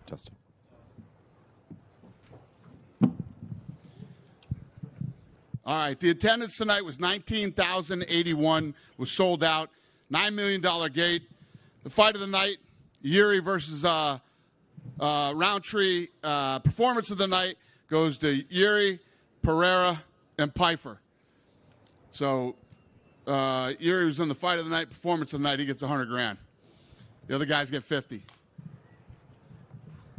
Justin. All right, the attendance tonight was 19,081, was sold out, $9 million gate. The fight of the night, Yuri versus Roundtree. Performance of the night goes to Yuri, Pereira, and Pfeiffer. So Yuri was in the fight of the night, performance of the night, he gets $100,000. The other guys get 50.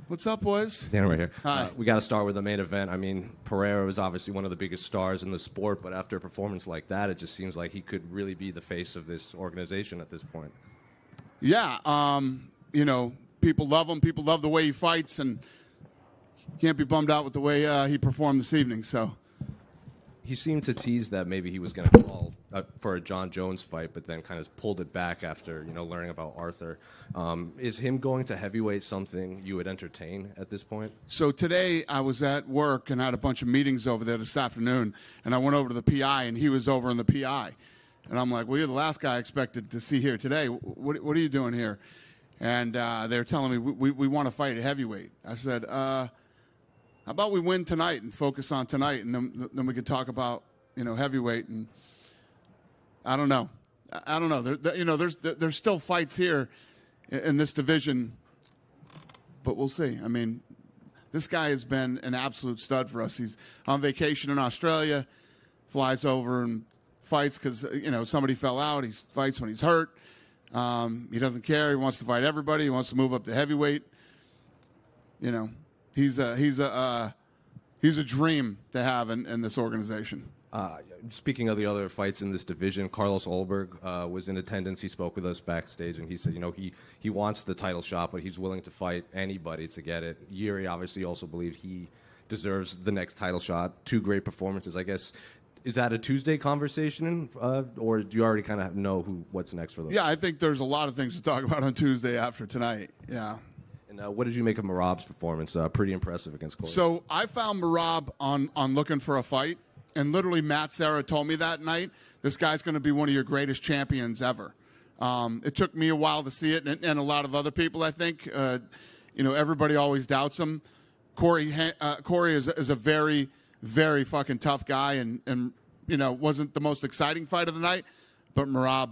What's up, boys? Dan right here. Hi. We got to start with the main event. I mean, Pereira was obviously one of the biggest stars in the sport, but after a performance like that, it just seems like he could really be the face of this organization at this point. Yeah, you know, people love him. People love the way he fights, and can't be bummed out with the way he performed this evening. So he seemed to tease that maybe he was going to call for a John Jones fight, but then kind of pulled it back after, you know, learning about Arthur. Is him going to heavyweight something you would entertain at this point? So today I was at work and had a bunch of meetings over there this afternoon, and I went over to the PI, and he was over in the PI. And I'm like, well, you're the last guy I expected to see here today. What are you doing here? And they're telling me, we want to fight at heavyweight. I said, how about we win tonight and focus on tonight, and then we could talk about, you know, heavyweight. And I don't know. There's still fights here in this division, but we'll see. I mean, this guy has been an absolute stud for us. He's on vacation in Australia, flies over and fights because, you know, somebody fell out. He fights when he's hurt. He doesn't care. He wants to fight everybody. He wants to move up to heavyweight. You know, he's a dream to have in this organization. Speaking of the other fights in this division, Carlos Ulberg was in attendance. He spoke with us backstage, and he said, you know, he wants the title shot, but he's willing to fight anybody to get it. Yuri obviously also believes he deserves the next title shot. Two great performances, I guess. Is that a Tuesday conversation, or do you already kind of know what's next for those? Yeah, I think there's a lot of things to talk about on Tuesday after tonight. Yeah. And what did you make of Merab's performance? Pretty impressive against Corey. So I found Merab on looking for a fight, and literally Matt Serra told me that night, this guy's going to be one of your greatest champions ever. It took me a while to see it, and a lot of other people, I think. You know, everybody always doubts him. Corey is a very, very fucking tough guy, and you know, wasn't the most exciting fight of the night, but Merab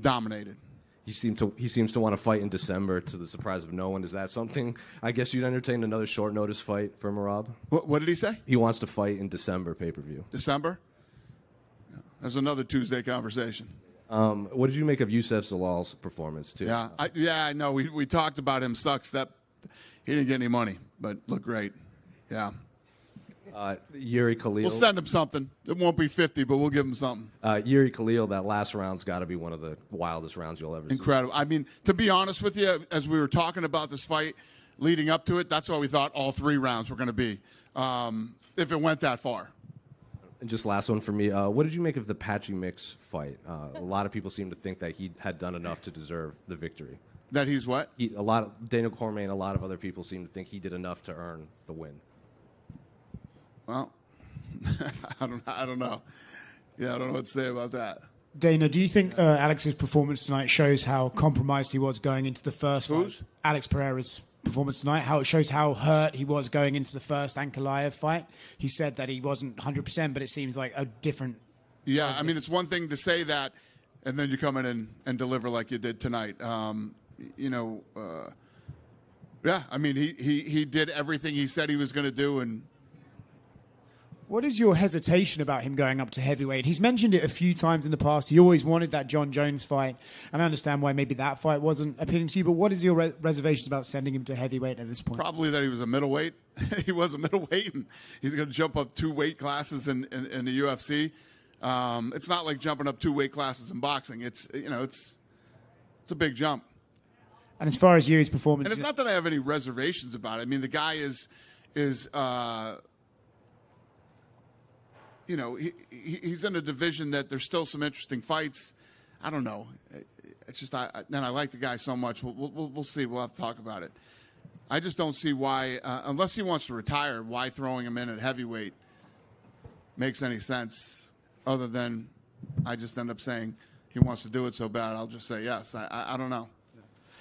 dominated. He seems to want to fight in December, to the surprise of no one. Is that something? I guess you'd entertain another short notice fight for Merab. What did he say? He wants to fight in December pay-per-view. December? Yeah. There's another Tuesday conversation. What did you make of Youssef Zalal's performance too? Yeah, I know. We talked about him. Sucks that he didn't get any money, but looked great. Yeah. Yuri Khalil. We'll send him something. It won't be 50, but we'll give him something. Yuri Khalil, that last round's got to be one of the wildest rounds you'll ever see. Incredible. I mean, to be honest with you, as we were talking about this fight leading up to it, that's what we thought all three rounds were going to be, if it went that far. And just last one for me. What did you make of the Patchy Mix fight? A lot of people seem to think that he had done enough to deserve the victory. That he's what? Daniel Cormier and a lot of other people seem to think he did enough to earn the win. Well, I don't know. Yeah, I don't know what to say about that. Dana, do you think Alex's performance tonight shows how compromised he was going into the first fight? Alex Pereira's performance tonight, how it shows how hurt he was going into the first Ankalaev fight. He said that he wasn't 100%, but it seems like a different... Yeah, I mean, it's one thing to say that, and then you come in and deliver like you did tonight. Yeah, I mean, he did everything he said he was going to do, and... What is your hesitation about him going up to heavyweight? He's mentioned it a few times in the past. He always wanted that John Jones fight, and I understand why maybe that fight wasn't appealing to you, but what is your reservations about sending him to heavyweight at this point? Probably that he was a middleweight. He was a middleweight, and he's going to jump up 2 weight classes in the UFC. It's not like jumping up 2 weight classes in boxing. It's a big jump. And as far as Yuri's performance... And it's not that I have any reservations about it. I mean, the guy is he's in a division that there's still some interesting fights. I don't know. It's just I like the guy so much. We'll see. We'll have to talk about it. I just don't see why, unless he wants to retire, why throwing him in at heavyweight makes any sense. Other than I just end up saying he wants to do it so bad, I'll just say yes. I don't know.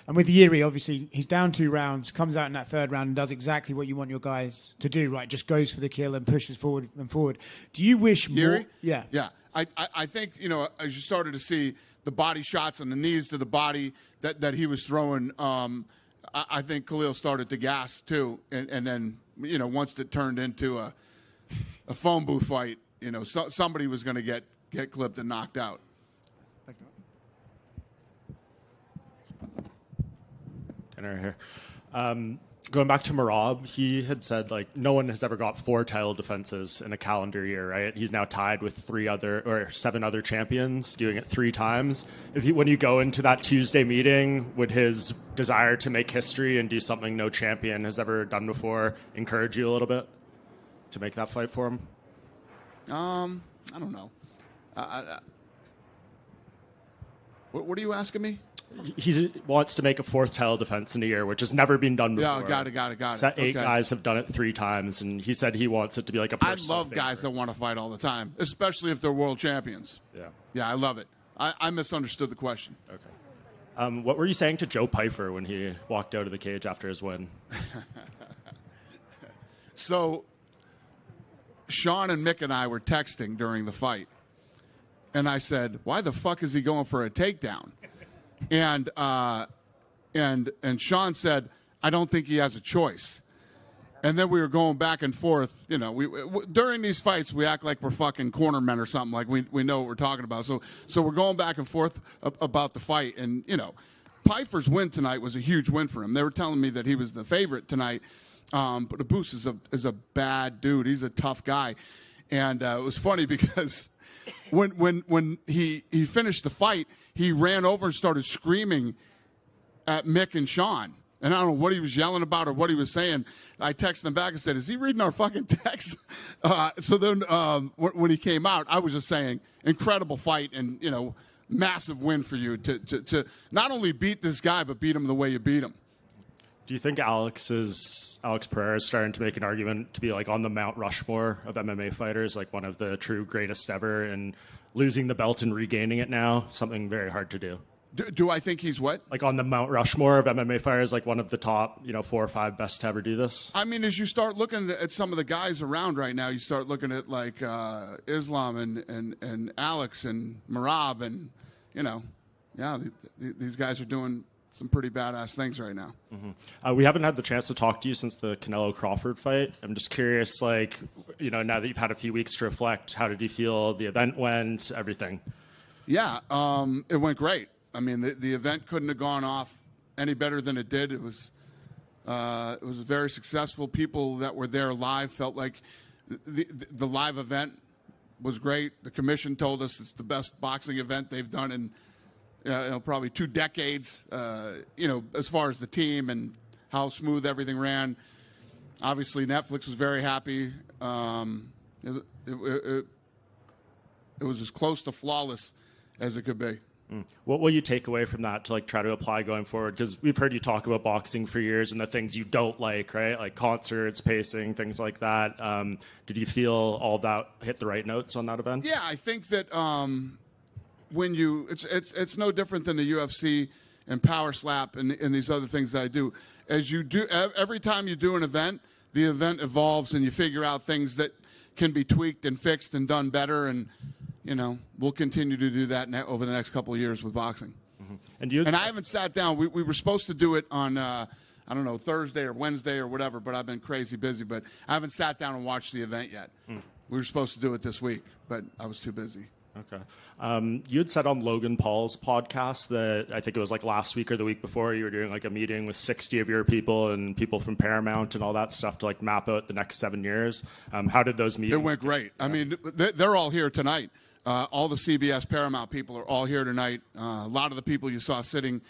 And with Yuri, obviously, he's down 2 rounds, comes out in that 3rd round and does exactly what you want your guys to do, right? Just goes for the kill and pushes forward and forward. Do you wish Yuri? more? Yeah. Yeah. I think, as you started to see the body shots and the knees to the body that he was throwing, I think Khalil started to gas too. And then, once it turned into a phone booth fight, somebody was going to get clipped and knocked out. Dinner here. Going back to Marab, he had said no one has ever got 4 title defenses in a calendar year, right? He's now tied with 7 other champions, doing it 3 times. When you go into that Tuesday meeting, would his desire to make history and do something no champion has ever done before encourage you a little bit to make that fight for him? I don't know. What are you asking me? He wants to make a 4th title defense in a year, which has never been done before. Yeah, got it. 8 guys have done it 3 times, and he said he wants it to be like a personal I love favorite. guys that want to fight all the time, especially if they're world champions. Yeah, I love it. I misunderstood the question. Okay. What were you saying to Joe Pyfer when he walked out of the cage after his win? So, Sean and Mick and I were texting during the fight, and I said, "Why the fuck is he going for a takedown?" And Sean said, "I don't think he has a choice." And then we were going back and forth. During these fights, we act like we're fucking cornermen or something. Like we know what we're talking about. So we're going back and forth about the fight. And Pyfer's win tonight was a huge win for him. They were telling me that he was the favorite tonight. But Abus is a bad dude. He's a tough guy. And it was funny because when he finished the fight, he ran over and started screaming at Mick and Sean. And I don't know what he was yelling about or what he was saying. I texted him back and said, "Is he reading our fucking text?" So then when he came out, I was just saying, incredible fight and, massive win for you to not only beat this guy, but beat him the way you beat him. Do you think Alex Pereira is starting to make an argument to be on the Mount Rushmore of MMA fighters, one of the true greatest ever, and losing the belt and regaining it now, something very hard to do? Do I think he's what? On the Mount Rushmore of MMA fighters, one of the top 4 or 5 best to ever do this? I mean, as you start looking at some of the guys around right now, you start looking at Islam and Alex and Marab and, these guys are doing some pretty badass things right now. Mm-hmm. We haven't had the chance to talk to you since the Canelo-Crawford fight. I'm just curious, now that you've had a few weeks to reflect, how did you feel the event went, everything? Yeah, it went great. I mean, the event couldn't have gone off any better than it did. It was very successful. People that were there live felt like the live event was great. The commission told us it's the best boxing event they've done in probably 2 decades, as far as the team and how smooth everything ran. Obviously, Netflix was very happy. It was as close to flawless as it could be. What will you take away from that to try to apply going forward? Because we've heard you talk about boxing for years and the things you don't like, right? Like concerts, pacing, things like that. Did you feel all that hit the right notes on that event? Yeah, I think that when it's no different than the UFC and Power Slap and these other things that I do. As you do, every time you do an event, the event evolves and you figure out things that can be tweaked and fixed and done better. And we'll continue to do that over the next couple of years with boxing. Mm-hmm. And I haven't sat down. We were supposed to do it on Thursday or Wednesday or whatever, but I've been crazy busy. But I haven't sat down and watched the event yet. We were supposed to do it this week, but I was too busy. Okay. You had said on Logan Paul's podcast that I think it was last week or the week before you were doing a meeting with 60 of your people and people from Paramount and all that stuff to map out the next 7 years. How did those meetings? It went great. I mean, they're all here tonight. All the CBS Paramount people are all here tonight. A lot of the people you saw sitting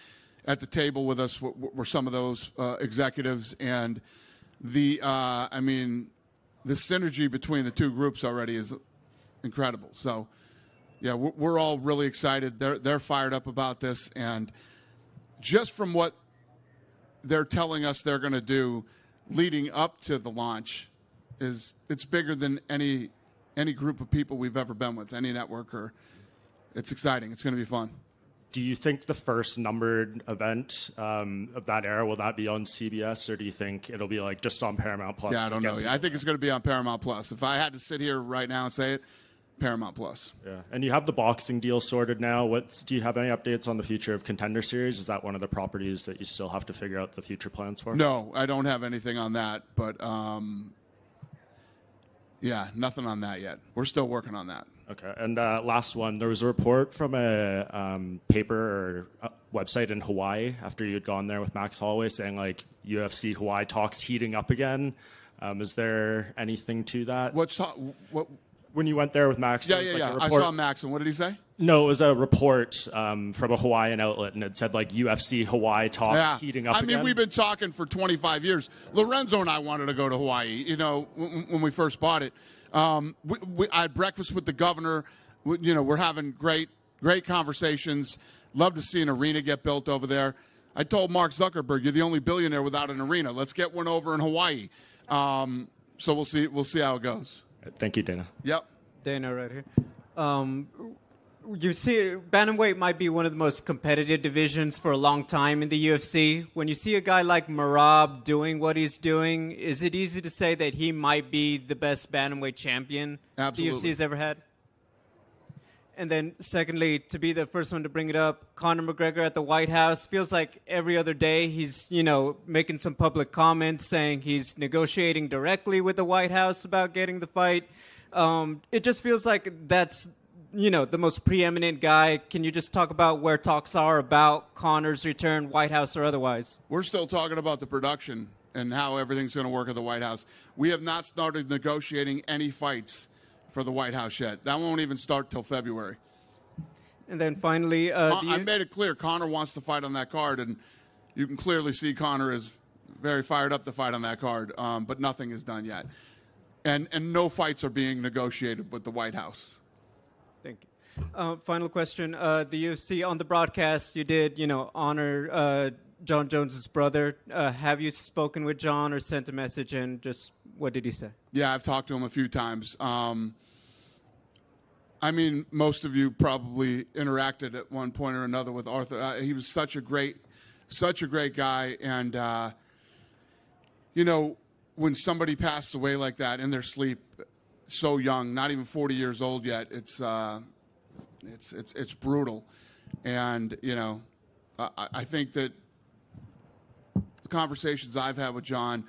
at the table with us were some of those executives. And the synergy between the two groups already is incredible. So, yeah, we're all really excited. They're fired up about this. And just from what they're telling us they're going to do leading up to the launch, it's bigger than any group of people we've ever been with, any network. It's exciting. It's going to be fun. do you think the first numbered event of that era, will that be on CBS, or do you think it'll be like just on Paramount Plus? Yeah, I don't know. I think it's going to be on Paramount Plus. If I had to sit here right now and say it, Paramount Plus. Yeah, and you have the boxing deal sorted now. Do you have any updates on the future of Contender Series? Is that one of the properties that you still have to figure out the future plans for? No, I don't have anything on that, but yeah, nothing on that yet. We're still working on that. Okay, and last one. There was a report from a paper or website in Hawaii after you had gone there with Max Holloway saying like UFC Hawaii talks heating up again. Is there anything to that? What? When you went there with Max? Yeah. I saw Max, and what did he say? No, it was a report from a Hawaiian outlet, and it said like UFC Hawaii talks heating up again. I mean, we've been talking for 25 years. Lorenzo and I wanted to go to Hawaii, you know, when we first bought it. I had breakfast with the governor. We're having great conversations. Love to see an arena get built over there. I told Mark Zuckerberg, you're the only billionaire without an arena. Let's get one over in Hawaii. So we'll see how it goes. Thank you, Dana. Yep. Dana right here. You see, bantamweight might be one of the most competitive divisions for a long time in the UFC. When you see a guy like Merab doing what he's doing, is it easy to say that he might be the best bantamweight champion Absolutely. the UFC has ever had? And then, secondly, to be the first one to bring it up, Conor McGregor at the White House feels like every other day he's, making some public comments saying he's negotiating directly with the White House about getting the fight. It just feels like that's, the most preeminent guy. Can you just talk about where talks are about Conor's return, White House or otherwise? We're still talking about the production and how everything's going to work at the White House. We have not started negotiating any fights for the White House yet. That won't even start till February. And then finally, I made it clear Conor wants to fight on that card, and you can clearly see Conor is very fired up to fight on that card, but nothing is done yet. And no fights are being negotiated with the White House. Thank you. Final question. The UFC, on the broadcast, you did, honor John Jones's brother. Have you spoken with John or sent a message, and just what did he say? Yeah, I've talked to him a few times. I mean, most of you probably interacted at one point or another with Arthur. He was such a great guy. And, when somebody passed away like that in their sleep, so young, not even 40 years old yet, it's brutal. And, I think that the conversations I've had with John,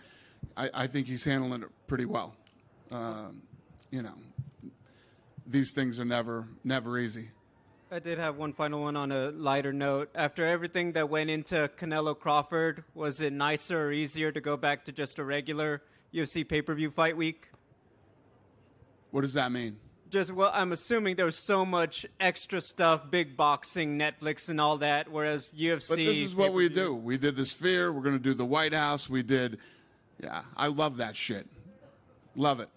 I think he's handling it pretty well. These things are never easy. I did have one final one on a lighter note. After everything that went into Canelo Crawford, was it nicer or easier to go back to just a regular UFC pay-per-view fight week? What does that mean? I'm assuming there was so much extra stuff, big boxing, Netflix, and all that, whereas UFC... But this is what we do. We did the Sphere. We're going to do the White House. Yeah, I love that shit. Love it.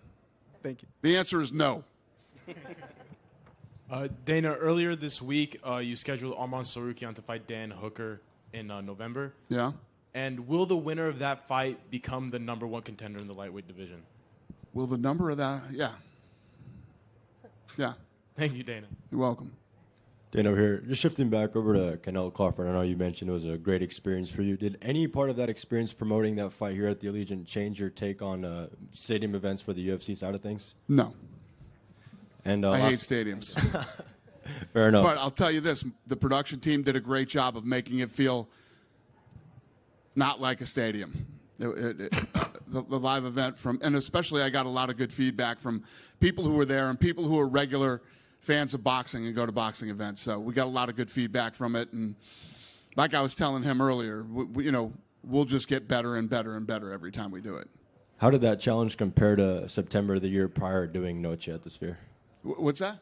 Thank you. The answer is no. Dana, earlier this week, you scheduled Arman Sarukian to fight Dan Hooker in November. Yeah. And will the winner of that fight become the number one contender in the lightweight division? Will the number of that? Yeah. Yeah. Thank you, Dana. You're welcome. Dana over here. Just shifting back over to Canelo Crawford. I know you mentioned it was a great experience for you. Did any part of that experience promoting that fight here at the Allegiant change your take on stadium events for the UFC side of things? No. And I hate stadiums. Fair enough. But I'll tell you this. The production team did a great job of making it feel not like a stadium. The live event and especially I got a lot of good feedback from people who were there and people who are regular fans of boxing and go to boxing events. So we got a lot of good feedback from it. And like I was telling him earlier, we'll just get better and better and better every time we do it. How did that challenge compare to September the year prior doing Noche at the Sphere? What's that?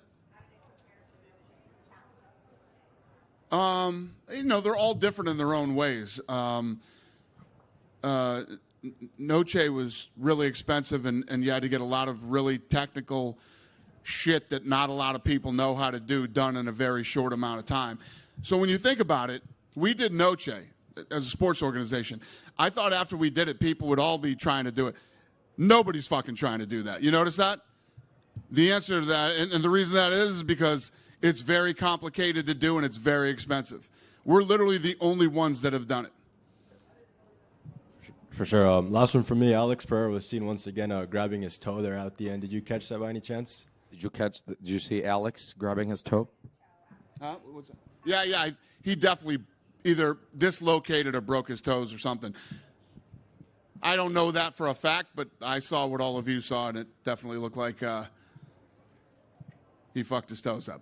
They're all different in their own ways. Noche was really expensive, and you had to get a lot of really technical shit that not a lot of people know how to do done in a very short amount of time. So when you think about it, we did Noche as a sports organization. I thought after we did it, people would all be trying to do it. Nobody's fucking trying to do that. You notice that? The answer to that, and the reason that is because It's very complicated to do, and it's very expensive. We're literally the only ones that have done it. For sure. Last one for me. Alex Pereira was seen once again grabbing his toe there at the end. Did you catch that by any chance? Did you see Alex grabbing his toe? Huh? What's that? Yeah. He definitely either dislocated or broke his toes or something. I don't know that for a fact, but I saw what all of you saw, and it definitely looked like he fucked his toes up.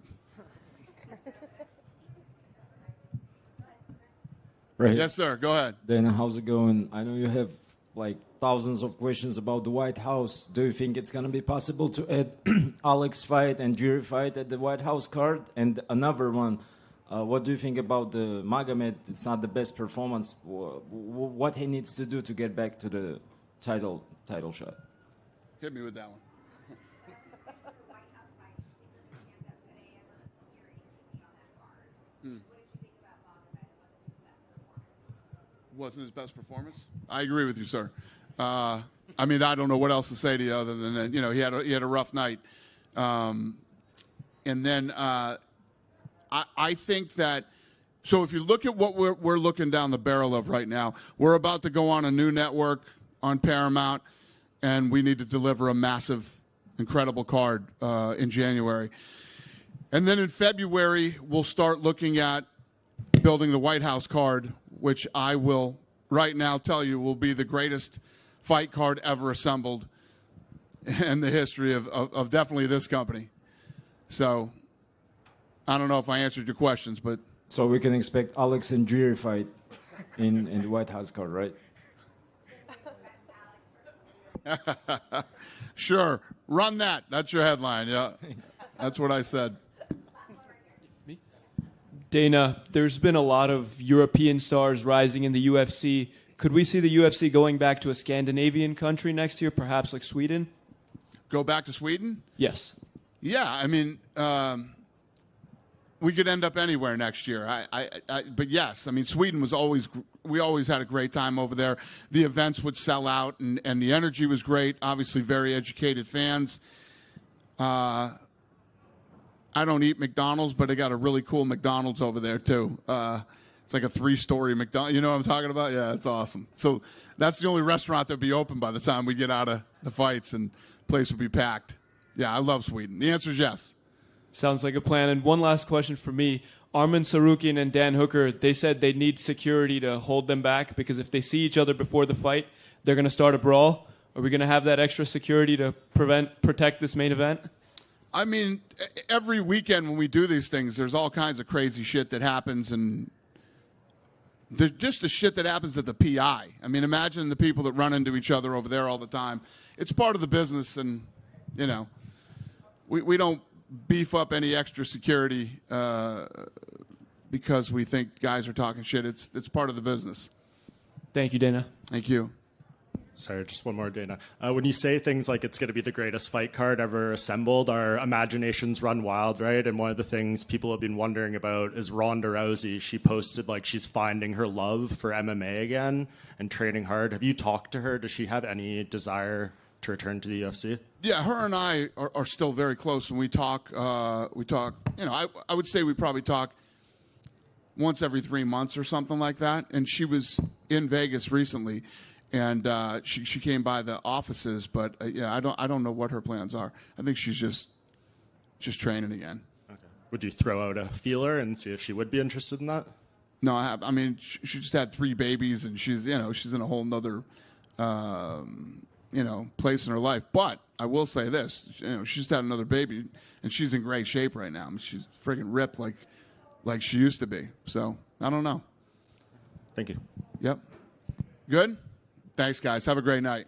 Right. Yes, sir. Go ahead. Dana, how's it going? I know you have like thousands of questions about the White House. Do you think it's going to be possible to add Alex fight and jury fight at the White House card? And another one, what do you think about the Magomed? It's not the best performance. What he needs to do to get back to the title shot? Hit me with that one. Wasn't his best performance? I agree with you, sir. I mean, I don't know what else to say to you other than that. You know, he had a rough night, and then I think that. So if you look at what we're looking down the barrel of right now, we're about to go on a new network on Paramount, and we need to deliver a massive, incredible card in January, and then in February we'll start looking at building the White House card, which I will right now tell you will be the greatest fight card ever assembled in the history of definitely this company. So I don't know if I answered your questions, but... So we can expect Alex and Jury fight in the White House card, right? Sure. Run that. That's your headline, yeah. That's what I said. Dana, there's been a lot of European stars rising in the UFC. Could we see the UFC going back to a Scandinavian country next year, perhaps like Sweden? Go back to Sweden? Yes. Yeah, I mean, we could end up anywhere next year. But yes, I mean, Sweden was we always had a great time over there. The events would sell out, and the energy was great. Obviously, very educated fans. I don't eat McDonald's, but they got a really cool McDonald's over there, too. It's like a 3-story McDonald's. You know what I'm talking about? Yeah, it's awesome. So that's the only restaurant that would be open by the time we get out of the fights, and the place would be packed. Yeah, I love Sweden. The answer is yes. Sounds like a plan. And one last question for me. Arman Sarukian and Dan Hooker, they said they need security to hold them back because if they see each other before the fight, they're going to start a brawl. Are we going to have that extra security to protect this main event? I mean, every weekend when we do these things, there's all kinds of crazy shit that happens, and there's just the shit that happens at the PI. I mean, imagine the people that run into each other over there all the time. It's part of the business, and, you know, we don't beef up any extra security because we think guys are talking shit. It's part of the business. Thank you, Dana. Thank you. Sorry, just one more, Dana. When you say things like it's going to be the greatest fight card ever assembled, our imaginations run wild, right? And one of the things people have been wondering about is Ronda Rousey. She posted like she's finding her love for MMA again and training hard. Have you talked to her? Does she have any desire to return to the UFC? Yeah, her and I are still very close, and we talk. You know, I would say we probably talk once every 3 months or something like that. And she was in Vegas recently. And she came by the offices, but yeah, I don't know what her plans are. I think she's just training again. Okay. Would you throw out a feeler and see if she would be interested in that? No, I mean, she just had 3 babies, and she's in a whole nother place in her life. But I will say this, she just had another baby, and she's in great shape right now. I mean, she's friggin' ripped like she used to be. So I don't know. Thank you. Yep. Good. Thanks, guys. Have a great night.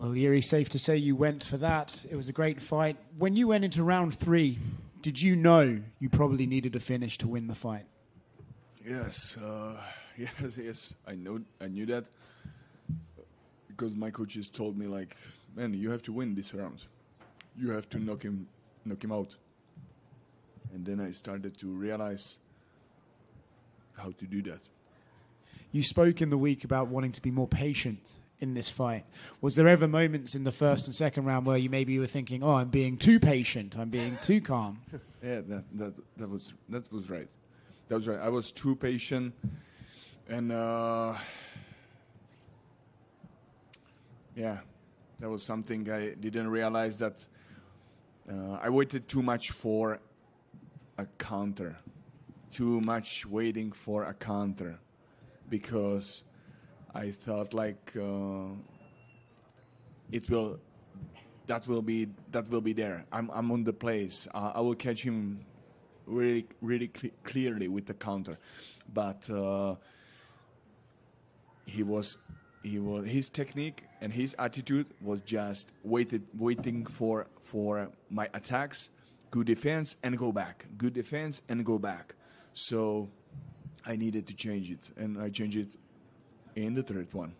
Well, Yuri, safe to say you went for that. It was a great fight. When you went into round 3, did you know you probably needed a finish to win the fight? Yes, yes. I knew that because my coaches told me, like, man, you have to win this round. You have to knock him out. And then I started to realize how to do that. You spoke in the week about wanting to be more patient in this fight. Was there ever moments in the first and second round where you were thinking, "Oh, I'm being too patient. I'm being too calm"? Yeah, that was right. That was right. I was too patient, and yeah, that was something I didn't realize, that I waited too much for a counter, too much waiting for a counter, because I thought like that will be there. I'm on the place. I will catch him really clearly with the counter, but his technique and his attitude was just waiting for my attacks, good defense and go back, good defense and go back. So I needed to change it, and I changed it in the third one.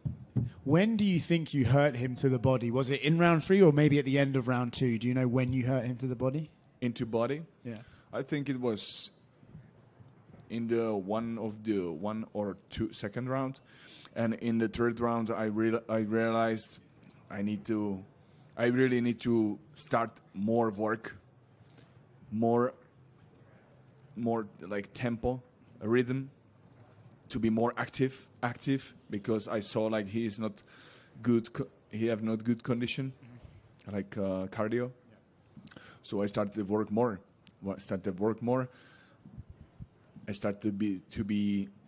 When do you think you hurt him to the body? Was it in round 3 or maybe at the end of round 2? Do you know when you hurt him to the body? Into body? Yeah. I think it was in the one or two second round, and in the third round I realized I really need to start more work, more like tempo, rhythm, to be more active, because I saw like he is not good. He have not good condition, like cardio. Yeah. So I started to work more. I started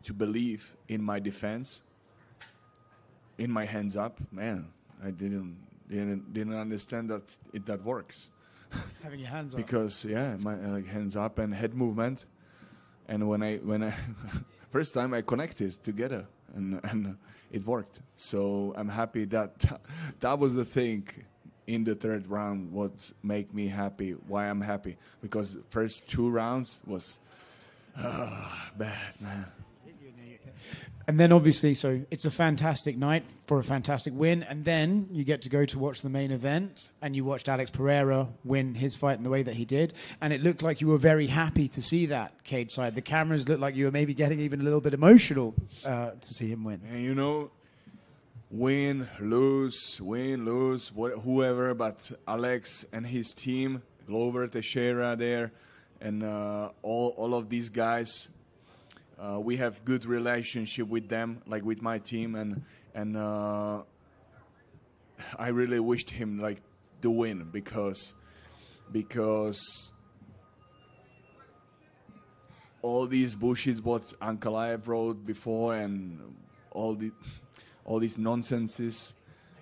to believe in my defense, in my hands up. Man, I didn't understand that works. Having your hands up. Because my hands up and head movement, and when I first time I connected together and it worked. So I'm happy that was the thing in the third round. What make me happy? Why I'm happy? Because first 2 rounds was bad, man. And then obviously, so it's a fantastic night for a fantastic win. And then you get to go to watch the main event, and you watched Alex Pereira win his fight in the way that he did. And it looked like you were very happy to see that cage side. The cameras looked like you were maybe getting even a little bit emotional to see him win. And win, lose, whoever, but Alex and his team, Glover, Teixeira there, and all of these guys, we have good relationship with them, like with my team, and I really wished him like the win because all these bullshit what Ankalaev wrote before, and all these nonsenses,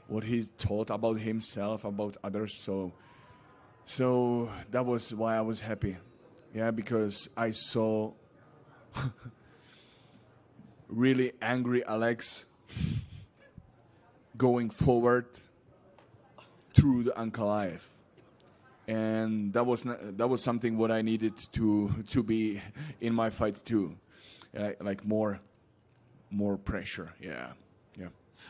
what he thought about himself, about others. So that was why I was happy, because I saw really angry Alex going forward through the Ankalaev, and that was something what I needed to be in my fight too, like more pressure. Yeah.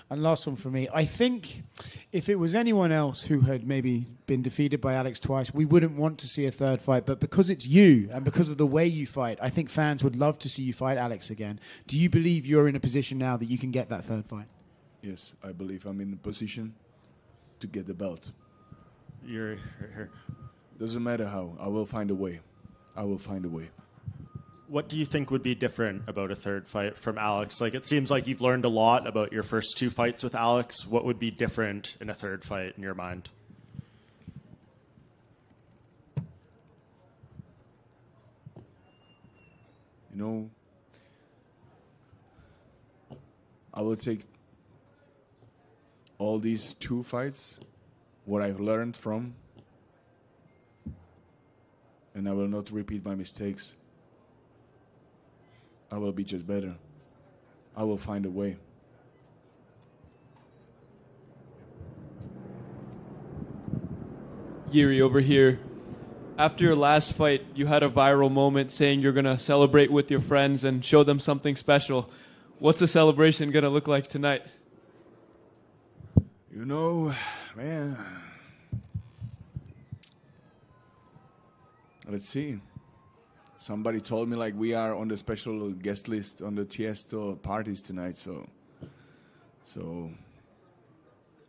And last one for me. I think if it was anyone else who had maybe been defeated by Alex twice, we wouldn't want to see a third fight. But because it's you and because of the way you fight, I think fans would love to see you fight Alex again. Do you believe you're in a position now that you can get that third fight? Yes, I believe I'm in a position to get the belt. You're here. Doesn't matter how. I will find a way. What do you think would be different about a third fight from Alex? Like, it seems like you've learned a lot about your first 2 fights with Alex. What would be different in a third fight in your mind? I will take all these 2 fights, what I've learned from, and I will not repeat my mistakes. I will be just better. I will find a way. Yuri over here. After your last fight, you had a viral moment saying you're going to celebrate with your friends and show them something special. What's the celebration going to look like tonight? You know, man. Let's see. Somebody told me like we are on the special guest list on the Tiesto parties tonight, so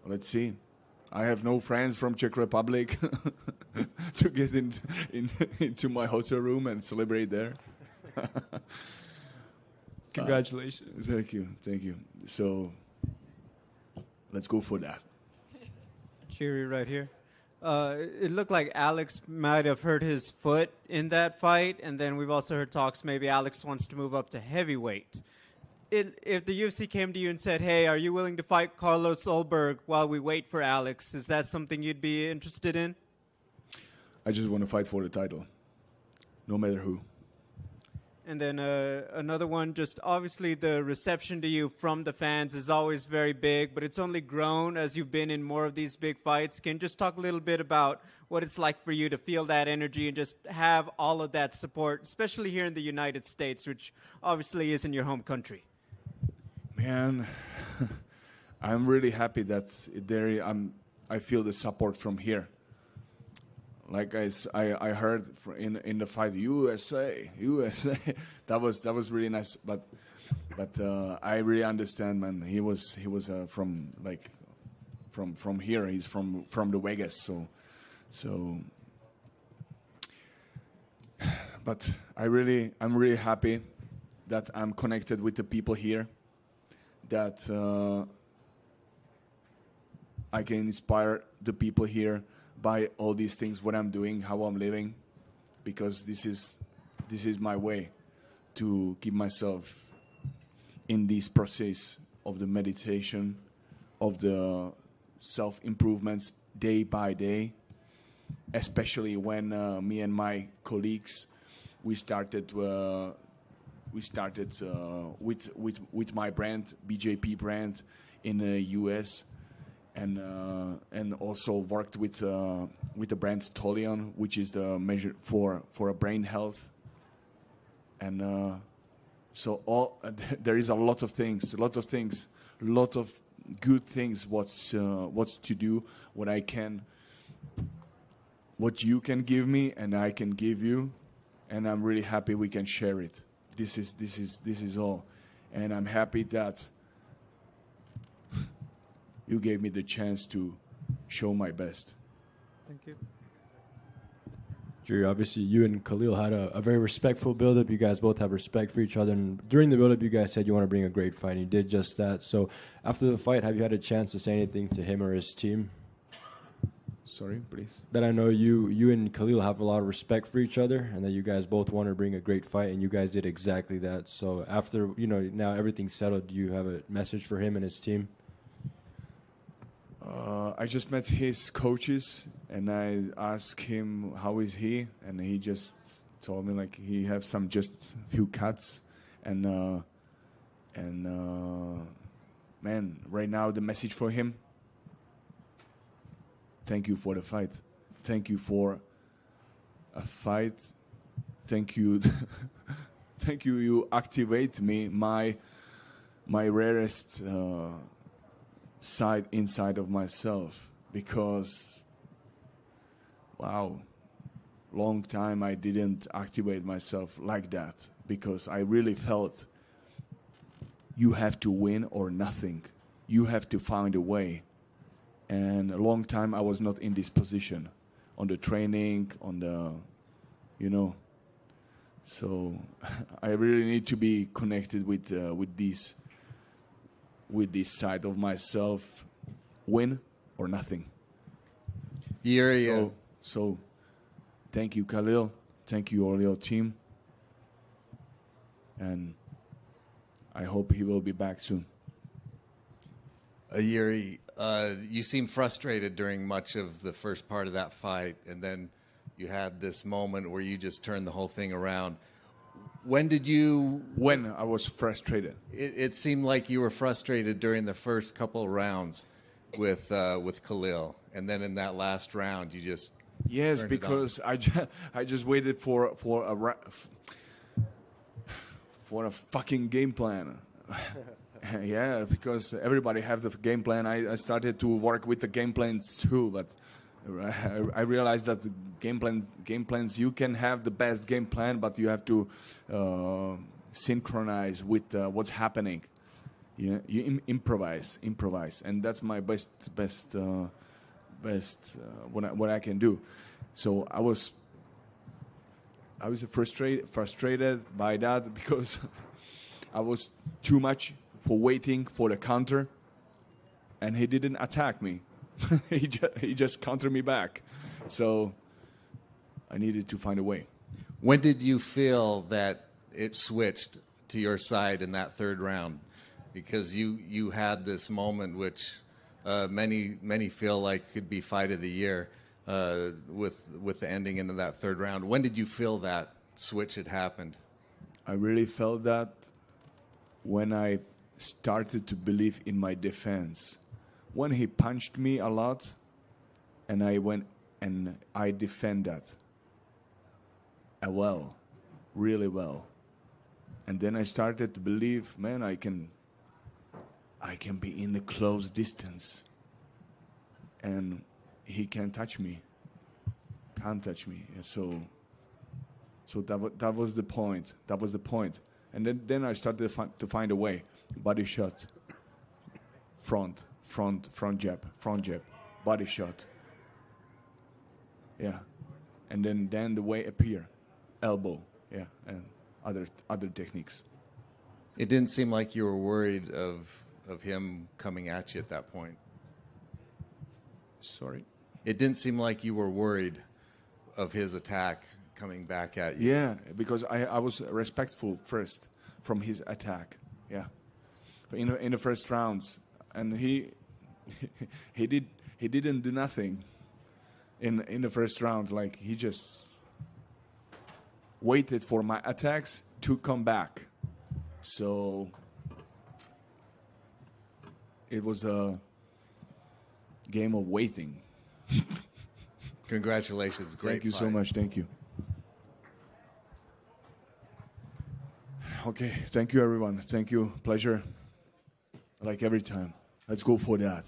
let's see. I have no friends from Czech Republic to get into my hotel room and celebrate there. Congratulations. Thank you. So let's go for that. Cheery right here. It looked like Alex might have hurt his foot in that fight, and then we've also heard talks maybe Alex wants to move up to heavyweight. If the UFC came to you and said, hey, are you willing to fight Carlos Ulberg while we wait for Alex, is that something you'd be interested in? I just want to fight for the title, no matter who. And then another one, just obviously the reception to you from the fans is always very big, but it's only grown as you've been in more of these big fights. Can you just talk a little bit about what it's like for you to feel that energy and just have all of that support, especially here in the United States, which obviously isn't your home country? Man, I'm really happy that I feel the support from here. Like I heard in the fight, USA. that was really nice. But I really understand, man. He was from here. He's from the Vegas. So. But I'm really happy that I'm connected with the people here. That I can inspire the people here by all these things, what I'm doing, how I'm living, because this is my way to keep myself in this process of the meditation, of the self-improvements day by day, especially when me and my colleagues, we started with my brand, BJP brand, in the US, and also worked with the brand Tolion, which is the measure for a brain health, and so there is a lot of things, a lot of good things. What's to do, what you can give me, and I can give you, and I'm really happy we can share it. This is all, and I'm happy that you gave me the chance to show my best. Thank you. Jerry, obviously you and Khalil had a very respectful build-up. You guys both have respect for each other. And during the build-up, you guys said you want to bring a great fight, and you did just that. So after the fight, have you had a chance to say anything to him or his team? Sorry, please. That I know you and Khalil have a lot of respect for each other, and that you guys both want to bring a great fight, and you guys did exactly that. So after, now everything's settled, do you have a message for him and his team? I just met his coaches, and I asked him how is he, and he just told me like he have just few cuts, and man, right now the message for him: thank you for the fight, thank you for a fight, thank you, thank you. You activate me, my rarest side inside of myself, because wow, long time I didn't activate myself like that, because I really felt you have to win or nothing, you have to find a way, and a long time I was not in this position on the training, on the so I really need to be connected with this side of myself, win or nothing. Yuri, so thank you, Khalil. Thank you, all your team. And I hope he will be back soon. Yuri, you seemed frustrated during much of the first part of that fight, and then you had this moment where you just turned the whole thing around. When I was frustrated. It seemed like you were frustrated during the first couple of rounds with Khalil, and then in that last round, you just Yes, turned it on? because I just waited for a fucking game plan. Yeah, because everybody have the game plan. I started to work with the game plans too, but I realized that the game plans you can have the best game plan, but you have to synchronize with what's happening. You improvise, and that's my best what I can do. So I was frustrated by that because I was too much for waiting for the counter, and he didn't attack me. he just countered me back. So I needed to find a way. When did you feel that it switched to your side in that third round? Because you had this moment which many feel like could be fight of the year with the ending into that third round. When did you feel that switch had happened? I really felt that when I started to believe in my defense. When he punched me a lot, and I went and I defend that well, really well. And then I started to believe, man, I can be in the close distance, and he can't touch me. And so that was the point. And then I started to find a way. Body shot, front jab, body shot. Yeah, and then the way appear, elbow. Yeah, and other techniques. It didn't seem like you were worried of him coming at you at that point. Sorry? It didn't seem like you were worried of his attack coming back at you. Yeah, because I was respectful first from his attack. Yeah, in the first rounds, and he didn't do nothing in the first round. Like, he just waited for my attacks to come back. So it was a game of waiting. Congratulations. Great Thank you so fight. much. Thank you. Okay. Thank you, everyone. Thank you. Pleasure. Like every time. Let's go for that.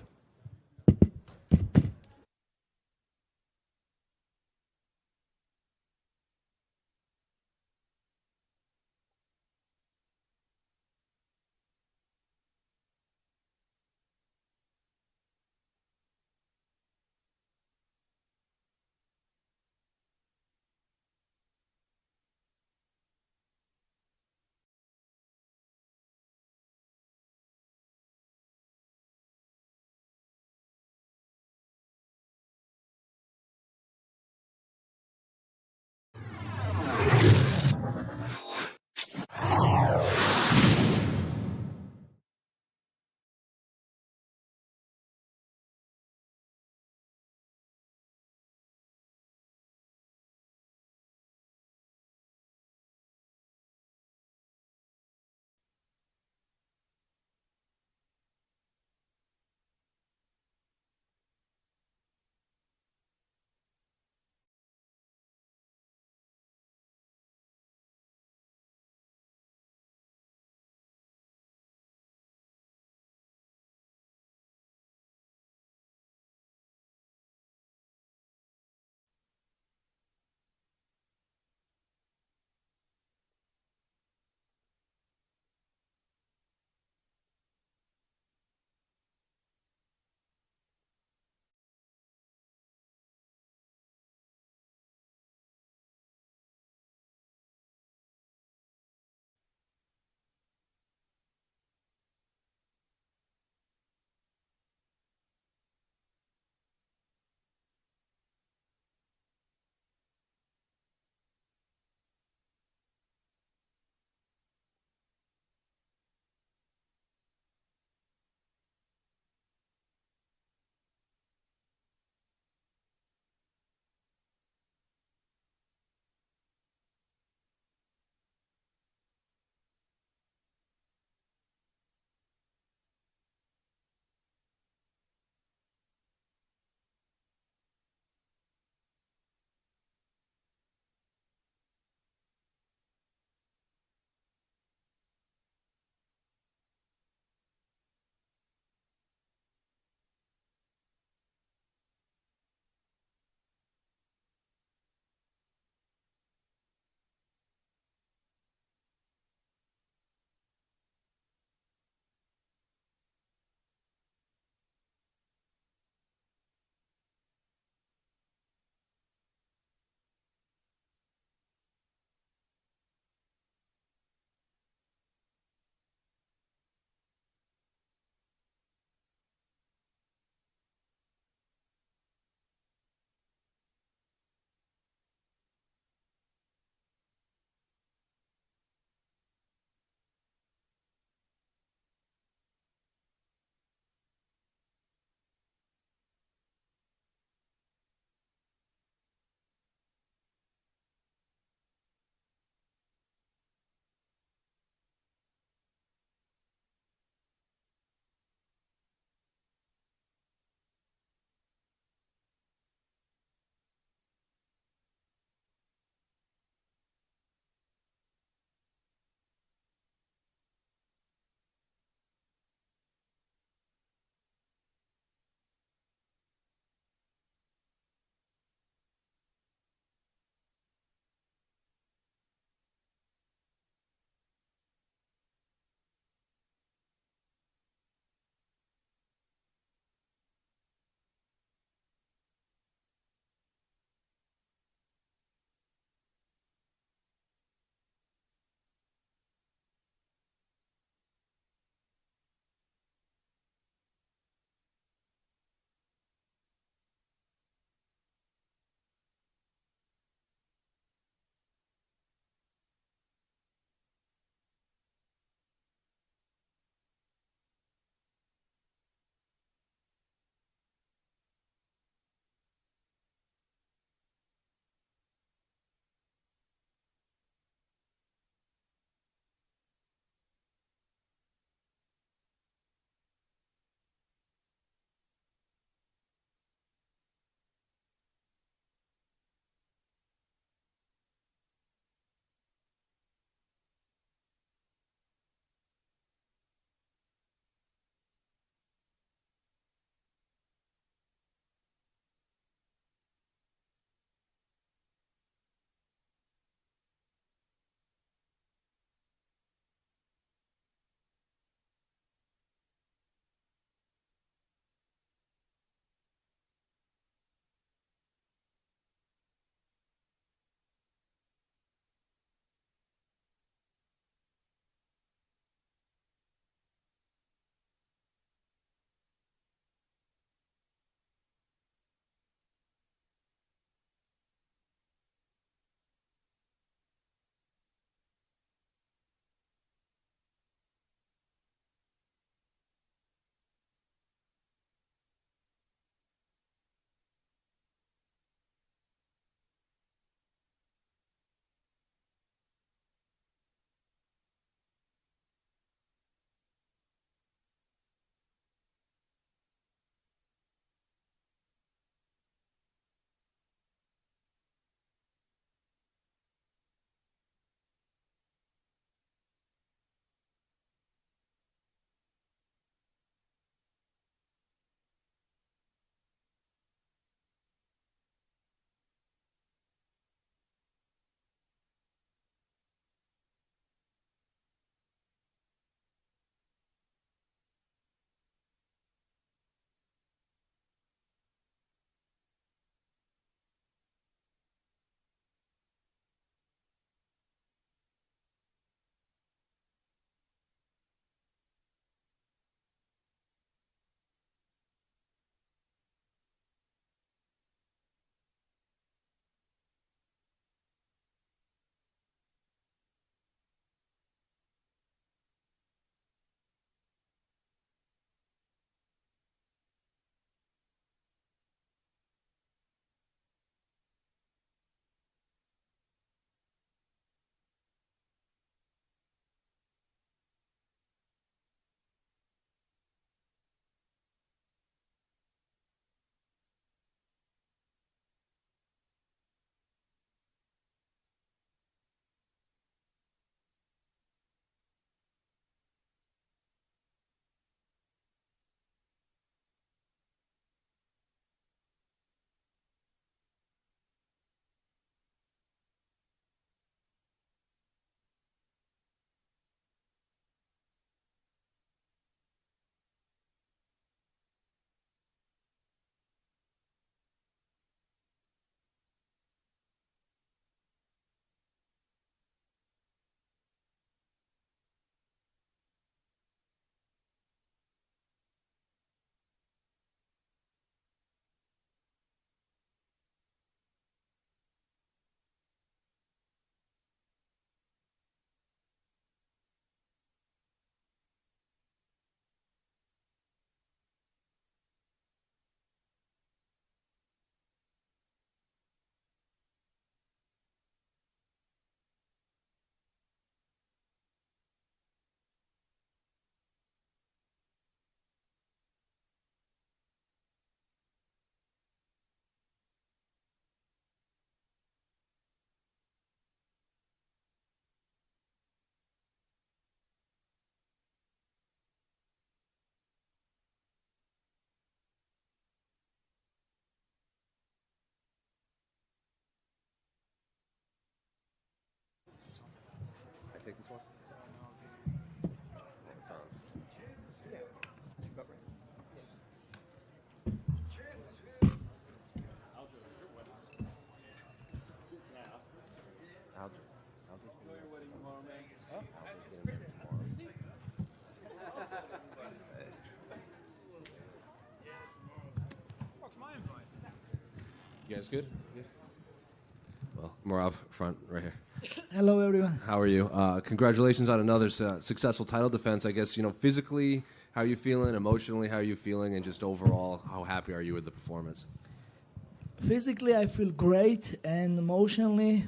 You guys good? Well, Marab, front, right here. Hello, everyone. How are you? Congratulations on another successful title defense. I guess, physically, how are you feeling? Emotionally, how are you feeling? And just overall, how happy are you with the performance? Physically, I feel great, and emotionally,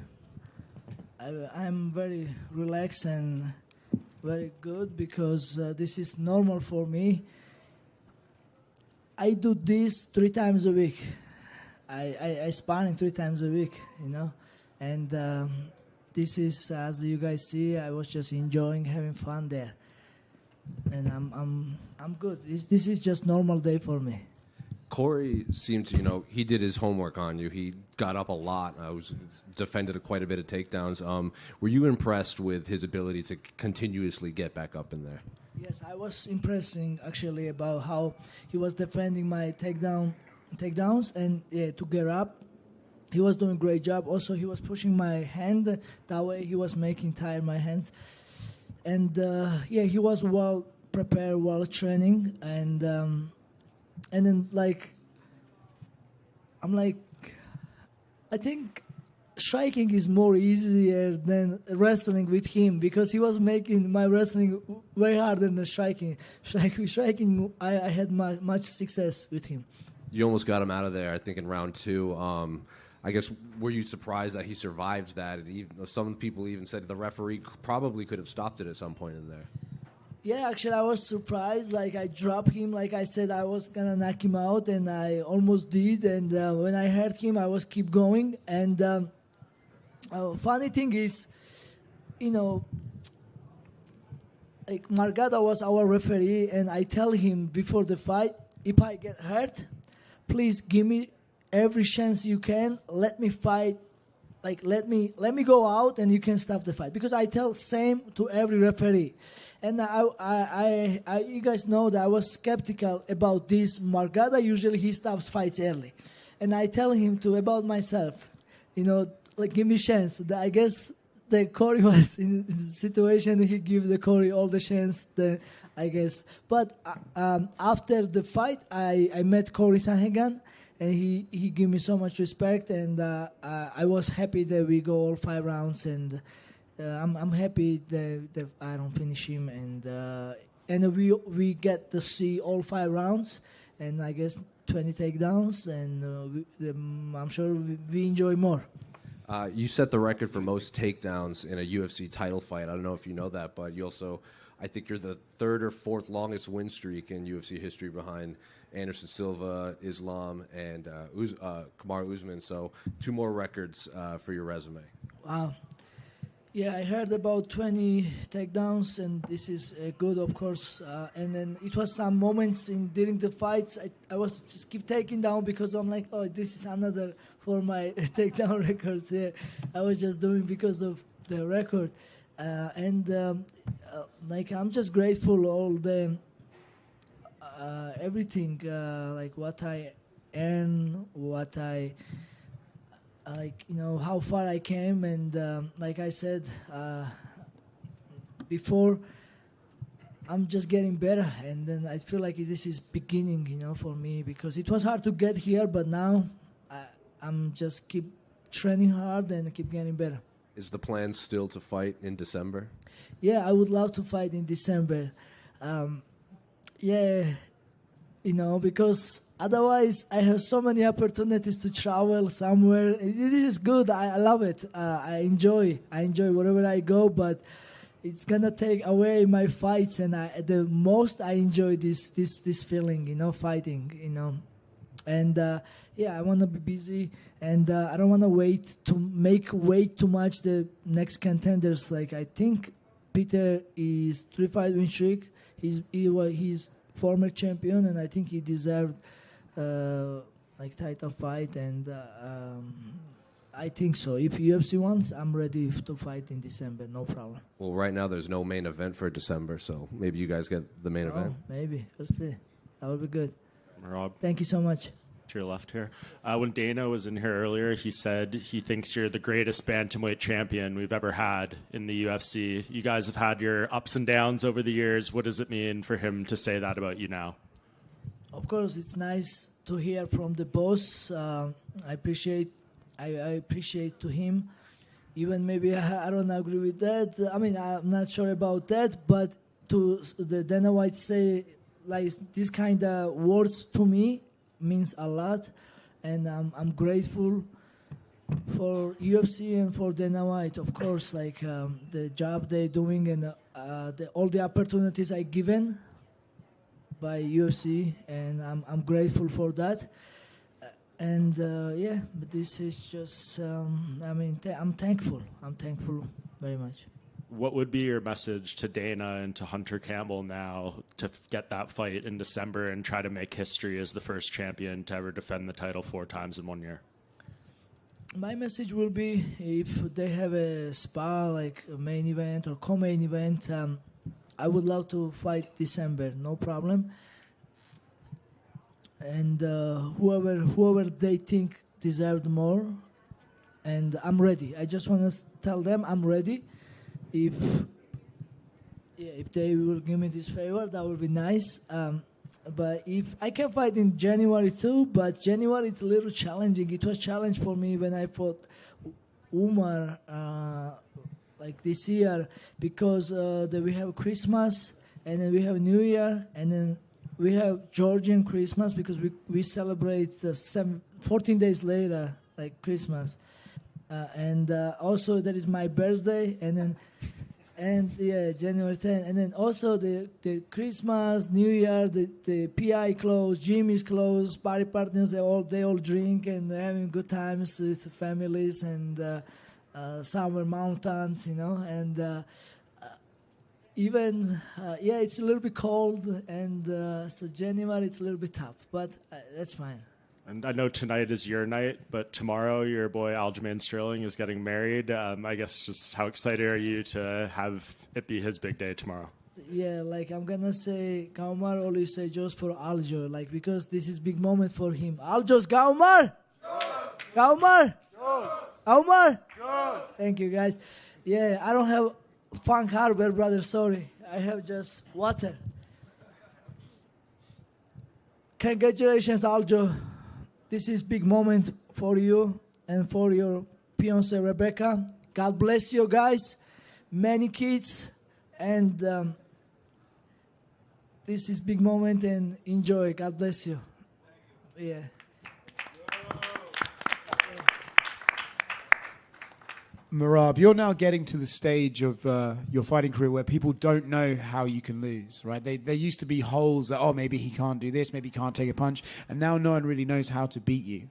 I'm very relaxed and very good because this is normal for me. I do this 3 times a week. I sparring 3 times a week, and this is, as you guys see, I was just enjoying having fun there, and I'm good. This is just normal day for me. Corey seemed to, he did his homework on you. He got up a lot. Defended quite a bit of takedowns. Were you impressed with his ability to continuously get back up in there? Yes, I was impressing actually about how he was defending my takedowns and to get up. He was doing a great job. Also, he was pushing my hand. That way, he was making tired my hands. And he was well prepared, well training, and then I think striking is more easier than wrestling with him because he was making my wrestling way harder than striking. Striking, I had much success with him. You almost got him out of there, I think, in round 2. I guess, were you surprised that he survived that? Some people even said the referee probably could have stopped it at some point in there. Yeah, actually, I was surprised. I dropped him. Like I said, I was going to knock him out, and I almost did. And when I heard him, I was keep going. And funny thing is, Margada was our referee, and I tell him before the fight, if I get hurt, please give me every chance you can. Let me fight. Let me go out, and you can stop the fight. Because I tell same to every referee. And you guys know that I was skeptical about this. Margada, usually he stops fights early. And I tell him about myself, give me a chance. I guess the Corey was in the situation, he gave the Corey all the chance, I guess. But after the fight, I met Corey Sanhagan, and he gave me so much respect, and I was happy that we go all 5 rounds, and I'm happy that I don't finish him, and we get to see all 5 rounds, and I guess 20 takedowns, and I'm sure we enjoy more. You set the record for most takedowns in a UFC title fight. I don't know if you know that, but you also, I think you're the 3rd or 4th longest win streak in UFC history behind Anderson Silva, Islam, and Kamaru Usman. So 2 more records for your resume. Wow. Yeah, I heard about 20 takedowns, and this is good, of course. And then it was some moments during the fights, I was just keep taking down because I'm like, oh, this is another for my takedown records. Yeah, I was just doing because of the record. I'm just grateful all the everything, what I earn, what I how far I came, and like I said before, I'm just getting better, and then I feel like this is beginning, for me, because it was hard to get here, but now I'm just keep training hard and keep getting better. Is the plan still to fight in December? Yeah, I would love to fight in December. Because otherwise I have so many opportunities to travel somewhere. This is good. I love it. I enjoy wherever I go, but it's gonna take away my fights, and the most I enjoy this feeling, fighting, and I want to be busy, and I don't want to wait too much the next contenders. I think Peter is 3-5 win streak. He's former champion, and I think he deserved title fight, and I think so. If UFC wants, I'm ready to fight in December, no problem. Well, right now there's no main event for December, so maybe you guys get the main event. Maybe. Let's see. That would be good. Rob. Thank you so much. To your left here. When Dana was in here earlier, he said he thinks you're the greatest bantamweight champion we've ever had in the UFC. You guys have had your ups and downs over the years. What does it mean for him to say that about you now? of course, it's nice to hear from the boss. I appreciate to him. Even maybe I don't agree with that. I mean, I'm not sure about that. But to the Dana White say like this kind of words to me means a lot, and I'm grateful for UFC and for Dana White, of course, like the job they're doing and all the opportunities I given by UFC, and I'm grateful for that. And yeah, but this is just, I'm thankful. I'm thankful very much. What would be your message to Dana and to Hunter Campbell now to get that fight in December and try to make history as the first champion to ever defend the title 4 times in 1 year? My message will be if they have a spar like a main event or co-main event, I would love to fight December, no problem. And whoever they think deserved more, and I'm ready. I just want to tell them I'm ready. If they will give me this favor, that would be nice. But if I can fight in January too, but January it's a little challenging. It was a challenge for me when I fought Umar like this year because we have Christmas and then we have New Year and then we have Georgian Christmas because we celebrate 14 days later like Christmas, and also that is my birthday and yeah, January 10th. And then also the Christmas, New Year, the PI closed, gym is closed, party partners, they all drink and they're having good times with families and summer mountains, you know. And even, it's a little bit cold. And so January, it's a little bit tough, but that's fine. And I know tonight is your night, but tomorrow your boy Aljamain Sterling is getting married. I guess just how excited are you to have it be his big day tomorrow? Yeah, like I'm gonna say, Gaumar always say just for Aljo, like because this is big moment for him. Aljo's Gaumar! Gaumar! Gaumar! Thank you guys. Yeah, I don't have funk hardware, brother, sorry. I have just water. Congratulations, Aljo. This is big moment for you and for your fiancée, Rebecca. God bless you guys. Many kids. And this is big moment and enjoy. God bless you. Yeah. Merab, you're now getting to the stage of your fighting career where people don't know how you can lose, right? There used to be holes that, oh, maybe he can't do this, maybe he can't take a punch, and now no one really knows how to beat you.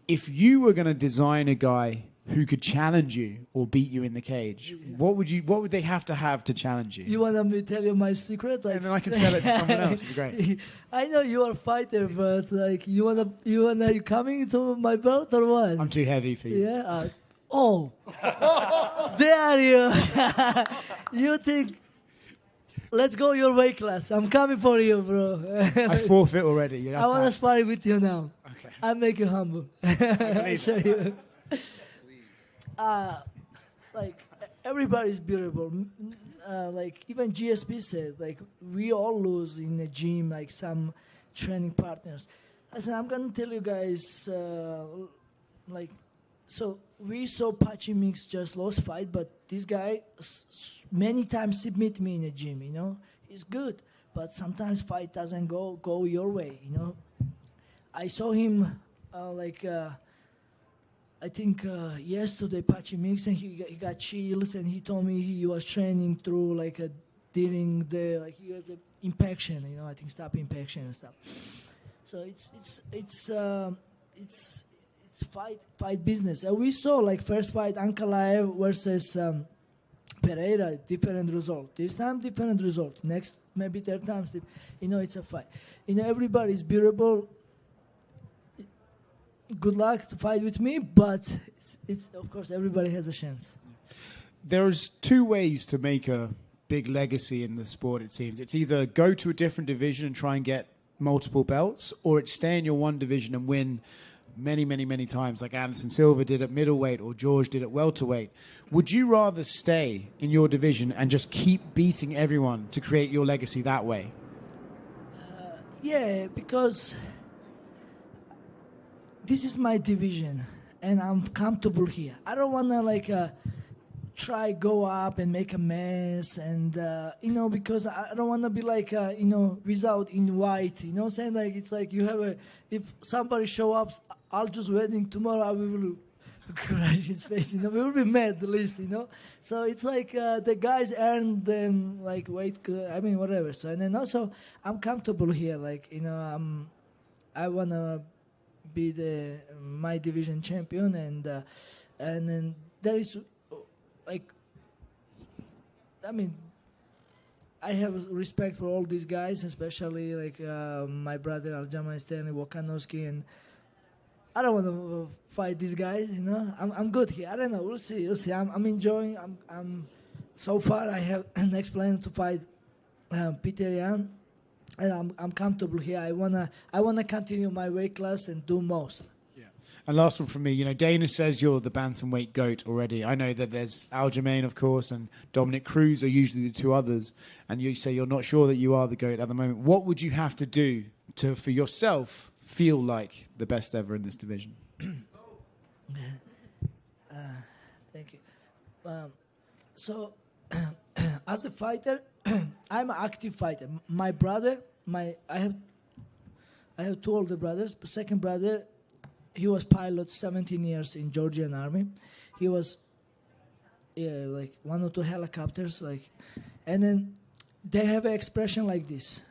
If you were going to design a guy who could challenge you or beat you in the cage, what would they have to challenge you? You want me to tell you my secret? Like, and then I can sell it to someone else. It'd be great. I know you are a fighter, but like you coming to my belt or what? I'm too heavy for you. Yeah. Oh, there you. You think? Let's go your weight class. I'm coming for you, bro. I forfeit already. I want to spar with you now. Okay. I'll make you humble. I'll show you. Like everybody's beautiful. Like even GSP said, like we all lose in the gym, like some training partners. I said, I'm gonna tell you guys, like. So we saw Pachi Mix just lost fight, but this guy many times submit me in the gym, you know. He's good, but sometimes fight doesn't go your way, you know. I saw him I think yesterday Pachi Mix, and he got chills, and he told me he was training through like during the like he has an impaction, you know. I think stop impaction and stuff. So it's fight business. And we saw like first fight Ankalaev versus Pereira, different result. This time different result. Next maybe third time, you know, it's a fight. You know, everybody's beautiful. Good luck to fight with me, but it's of course everybody has a chance. There's two ways to make a big legacy in the sport, it seems. It's either go to a different division and try and get multiple belts, or it's stay in your one division and win many times, like Anderson Silva did at middleweight or George did at welterweight. Would you rather stay in your division and just keep beating everyone to create your legacy that way? Yeah, because this is my division, and I'm comfortable here. I don't want to try go up and make a mess, and because I don't want to be without in white. You know what I'm saying? It's like you have if somebody show up, I'll just wedding tomorrow. We will crash his face. We will be mad at least. So it's like the guys earn them weight. Whatever. So and then also I'm comfortable here. I wanna be my division champion, and then there is I have respect for all these guys, especially my brother Aljamain Stanley Volkanovski, and I don't want to fight these guys. I'm good here. I don't know. We'll see. I'm enjoying. I'm so far. I have next plan to fight Peter Yan, and I'm comfortable here. I wanna continue my weight class and do most. And last one from me, Dana says you're the bantamweight GOAT already. I know that there's Aljamain, of course, and Dominic Cruz are usually the two others. And you say you're not sure that you are the GOAT at the moment. What would you have to do for yourself feel like the best ever in this division? Thank you. As a fighter, I'm an active fighter. My brother, I have two older brothers. The second brother, he was pilot 17 years in Georgian Army. He was one or two helicopters, and then they have an expression like this.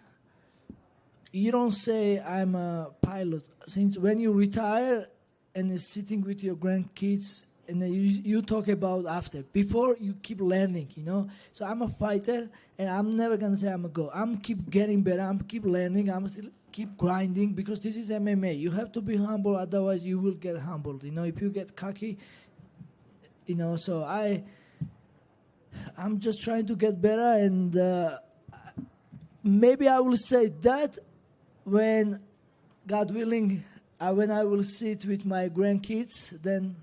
You don't say I'm a pilot. Since when you retire and is sitting with your grandkids, and then you talk about after. Before you keep learning, So I'm a fighter, and I'm never gonna say I'm a go. I'm keep getting better. I'm keep learning. I'm still keep grinding, because this is MMA. You have to be humble, otherwise you will get humbled. If you get cocky, So I'm just trying to get better, and maybe I will say that when, God willing, when I will sit with my grandkids, then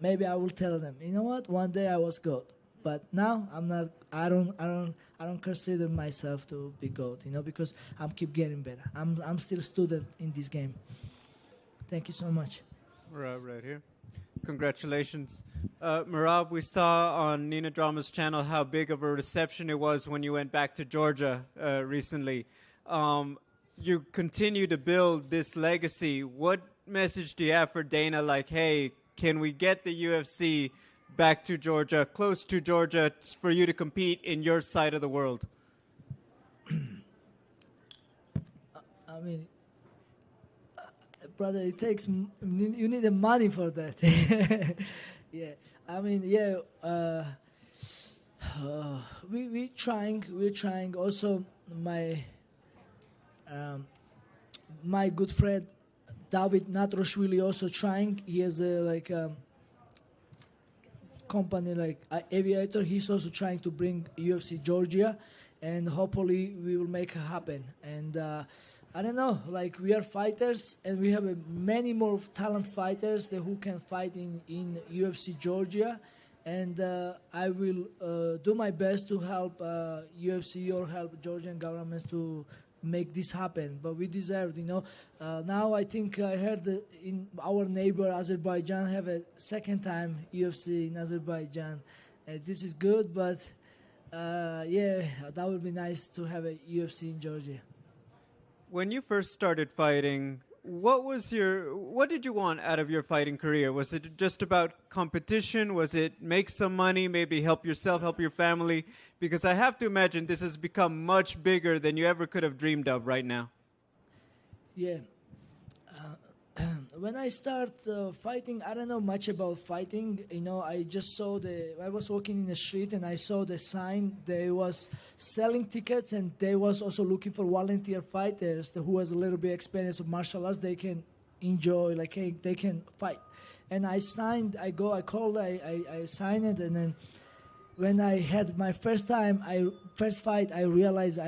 maybe I will tell them, you know what? One day I was GOAT, but now I'm not. I don't consider myself to be GOAT, because I'm keep getting better. I'm still a student in this game. Thank you so much. Merab, right here. Congratulations. Merab, we saw on Nina Drama's channel how big of a reception it was when you went back to Georgia recently. You continue to build this legacy. What message do you have for Dana? Hey, can we get the UFC back to Georgia, close to Georgia, for you to compete in your side of the world? Brother, it takes. You need the money for that. Yeah, We're trying. Also, my good friend David Natroshvili also trying. He has a company Aviator. He's also trying to bring UFC Georgia, and hopefully we will make it happen. And I don't know, we are fighters, and we have many more talent fighters who can fight in UFC Georgia, and I will do my best to help UFC or help Georgian governments to make this happen. But we deserve, now I think I heard that in our neighbor Azerbaijan have a second time UFC in Azerbaijan. This is good, but that would be nice to have a UFC in Georgia. When you first started fighting, what did you want out of your fighting career? Was it just about competition? Was it make some money, maybe help yourself, help your family? Because I have to imagine this has become much bigger than you ever could have dreamed of right now. Yeah. When I start fighting, I don't know much about fighting. I just saw I was walking in the street and I saw the sign. They was selling tickets, and they was also looking for volunteer fighters who has a little bit experience of martial arts. They can enjoy, they can fight. And I signed. I called. I signed it, and then when I had my first fight, I realized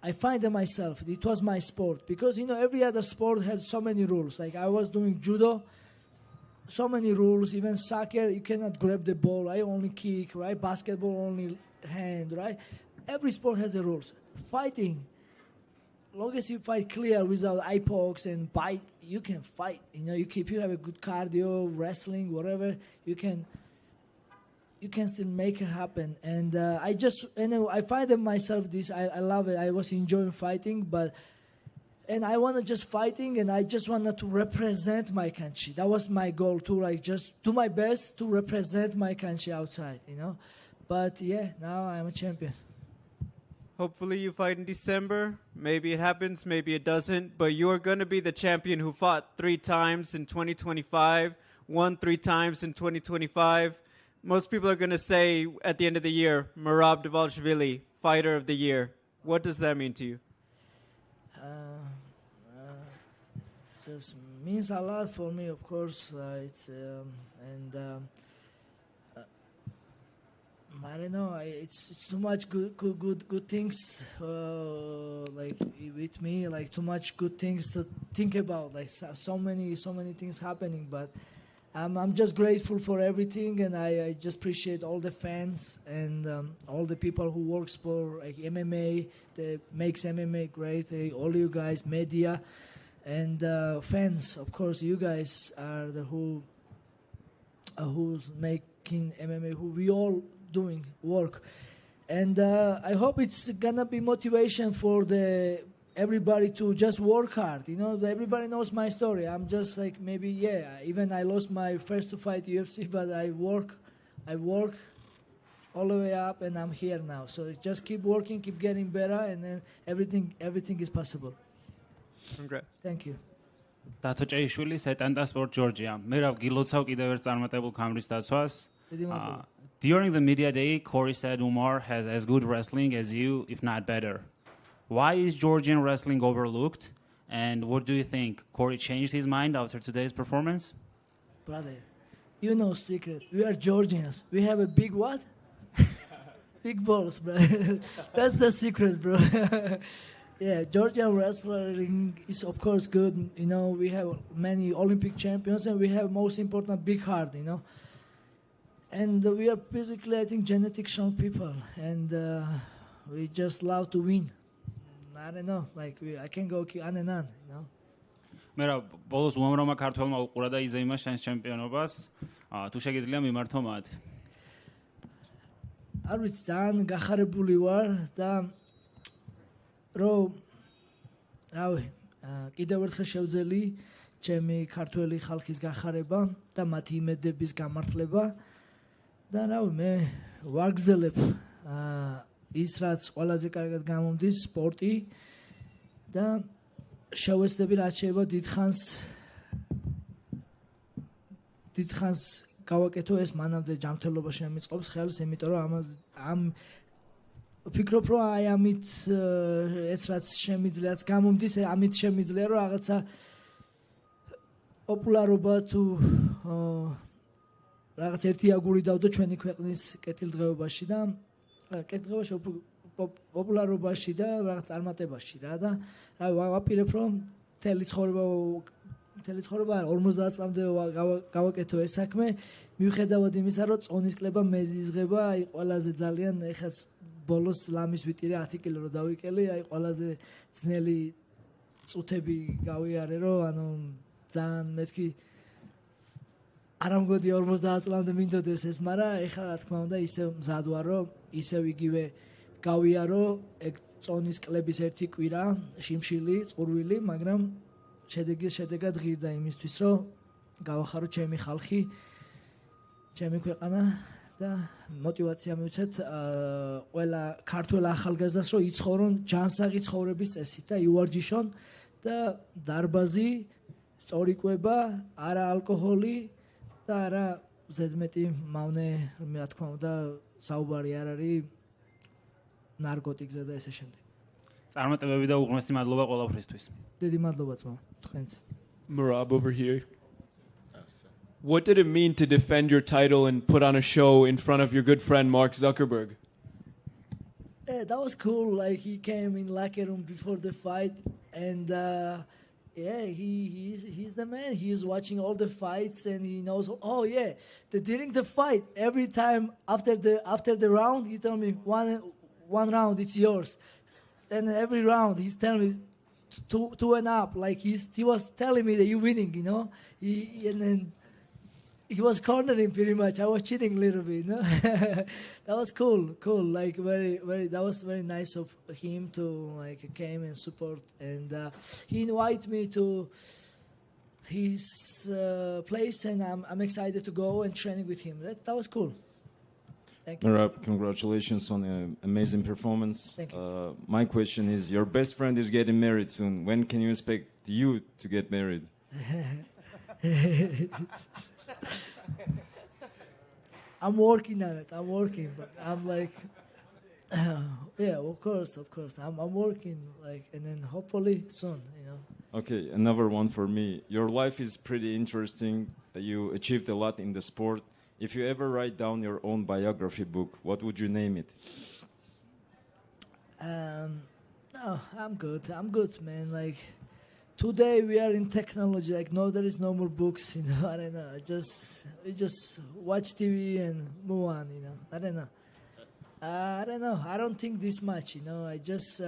I find it myself. It was my sport, because every other sport has so many rules. I was doing judo, so many rules. Even soccer, you cannot grab the ball, right? Only kick, right? Basketball, only hand, right? Every sport has the rules. Fighting, long as you fight clear without eye pokes and bite, you can fight. You know, you have a good cardio, wrestling, whatever. You can still make it happen. And I find in myself this. I love it. I was enjoying fighting, and I want to just fighting, and I just wanted to represent my country. That was my goal, to just do my best to represent my country outside, you know. But yeah, now I'm a champion. Hopefully you fight in December. Maybe it happens, maybe it doesn't. But you're going to be the champion who fought 3 times in 2025, won 3 times in 2025. Most people are going to say at the end of the year, Merab Dvalishvili, fighter of the year. What does that mean to you? It just means a lot for me, of course. I don't know. It's too much good things like with me. Like too much good things to think about. Like so many things happening. But I'm just grateful for everything, and I just appreciate all the fans and all the people who works for like MMA, that makes MMA great. All you guys, media, and fans. Of course, you guys are the who's making MMA. Who we all doing work, and I hope it's gonna be motivation for everybody to just work hard. You know, everybody knows my story. I'm just like even I lost my first to fight UFC, but I work all the way up, and I'm here now. So just keep working, keep getting better, and then everything is possible. Congrats. Thank you. Dato Ceishvili, Setanta Sport Georgia. Merab gilotsav კიდევ ერთ წარმატებულ ქამრის დაცვას. During the media day, Corey said Umar has as good wrestling as you, if not better. Why is Georgian wrestling overlooked? And what do you think? Corey changed his mind after today's performance? Brother, you know secret. We are Georgians. We have a big what? Big balls, bro. That's the secret, bro. Yeah, Georgian wrestling is of course good. You know, we have many Olympic champions, and we have most important big heart, you know. And we are basically, I think, genetic strong people, and we just love to win. I don't know, I can go on and on, you know. Merab, ბოლოს უამრავმა ქართველმა უყურა და იზეიმა შენს ჩემპიონობას. თუ შეგიძლია მიმართო მათ. არ ვიცი, ძალიან გახარებული ვარ და რომ რავი, კიდევ ერთხელ შევძელი ჩემი ქართველი ხალხის გახარება და მათი იმედების გამართლება. და რავი, მე ვაგრძელებ ის რაც ყველაზე კარგად გამომდის სპორტი და შევეცდები რაც შეიძლება დიდხანს გავაკეთო ეს მანამდე ჯანმრთელობა შემიწყობს ხელს, იმიტომ რომ ამ ვფიქრობ რომ აი ამით ეს რაც შემიძლია გამომდის, ამით შემიძლია რომ რაღაცა პოპულარობა თუ რაღაც ერთი აგური დავდო ჩვენი ქვეყნის კეთილდღეობაში და კეთილდღეობაში პოპულარობაში და რაღაც წარმატებაში რა და ვაპირებ რომ მთელი ცხოვრება 50 წლამდე გავაკეთო ეს საქმე, მიუხედავად იმისა რომ წონის კლება მეზიზღება, აი ყველაზე ძალიან ეხაც ბოლოს ლამის ვიტირე 10 კილო რო დავიკელი, აი ყველაზე ძნელი წუთები გავიარე რომ ანუ ძალიან მეთქი არ ამგოდი 50 წლამდე მინდოდეს ეს, მაგრამ ეხლა რა თქმა უნდა ისევ მზად ვარ რომ ისევ იგივე გავიარო ეგ წონის კლების ერთი კვირა, შიმშილი, წყურვილი, მაგრამ შედეგად ღირდა იმისთვის რომ გავახარო ჩემი ხალხი, ჩემი ქვეყანა და мотивация მივცეთ ყველა ქართველ ახალგაზრდას რომ იცხოვრონ ჯანსაღი ცხოვრების წესით და იუარჯიშონ და დარბაზი, სწორი კვება, არა ალკოჰოლი და არა ზედმეტი მავნე, რა თქმა უნდა, საუბარი არ არის ნარკოტიკზე და ესე შემდეგ. წარმატებები და უღრმესი მადლობა ყველაფრისთვის. დიდი მადლობა ძმა, თქვენც. Merab over here. What did it mean to defend your title and put on a show in front of your good friend Mark Zuckerberg? Yeah, that was cool. Like he came in locker room before the fight, and yeah, he's the man. He's watching all the fights, and he knows. Oh yeah, during the fight, every time after the round, he told me one round it's yours, and every round he's telling me two and up. Like he was telling me that you're winning, you know. And then he was cornering pretty much. I was cheating a little bit, you know. That was cool. Like that was very nice of him to like came and support. And he invited me to his place, and I'm excited to go and training with him. That was cool. Thank you. Merab, congratulations on an amazing performance. Thank you. My question is, your best friend is getting married soon. When can you expect you to get married? I'm working on it. But I'm like, yeah, of course. I'm working like, and then hopefully soon, you know. Okay, another one for me. Your life is pretty interesting. You achieved a lot in the sport. If you ever write down your own biography book, what would you name it? No, I'm good, man. Like, today we are in technology. Like, no, there is no more books, you know. I don't know. We just watch TV and move on, you know. I don't know. I don't think this much, you know. I just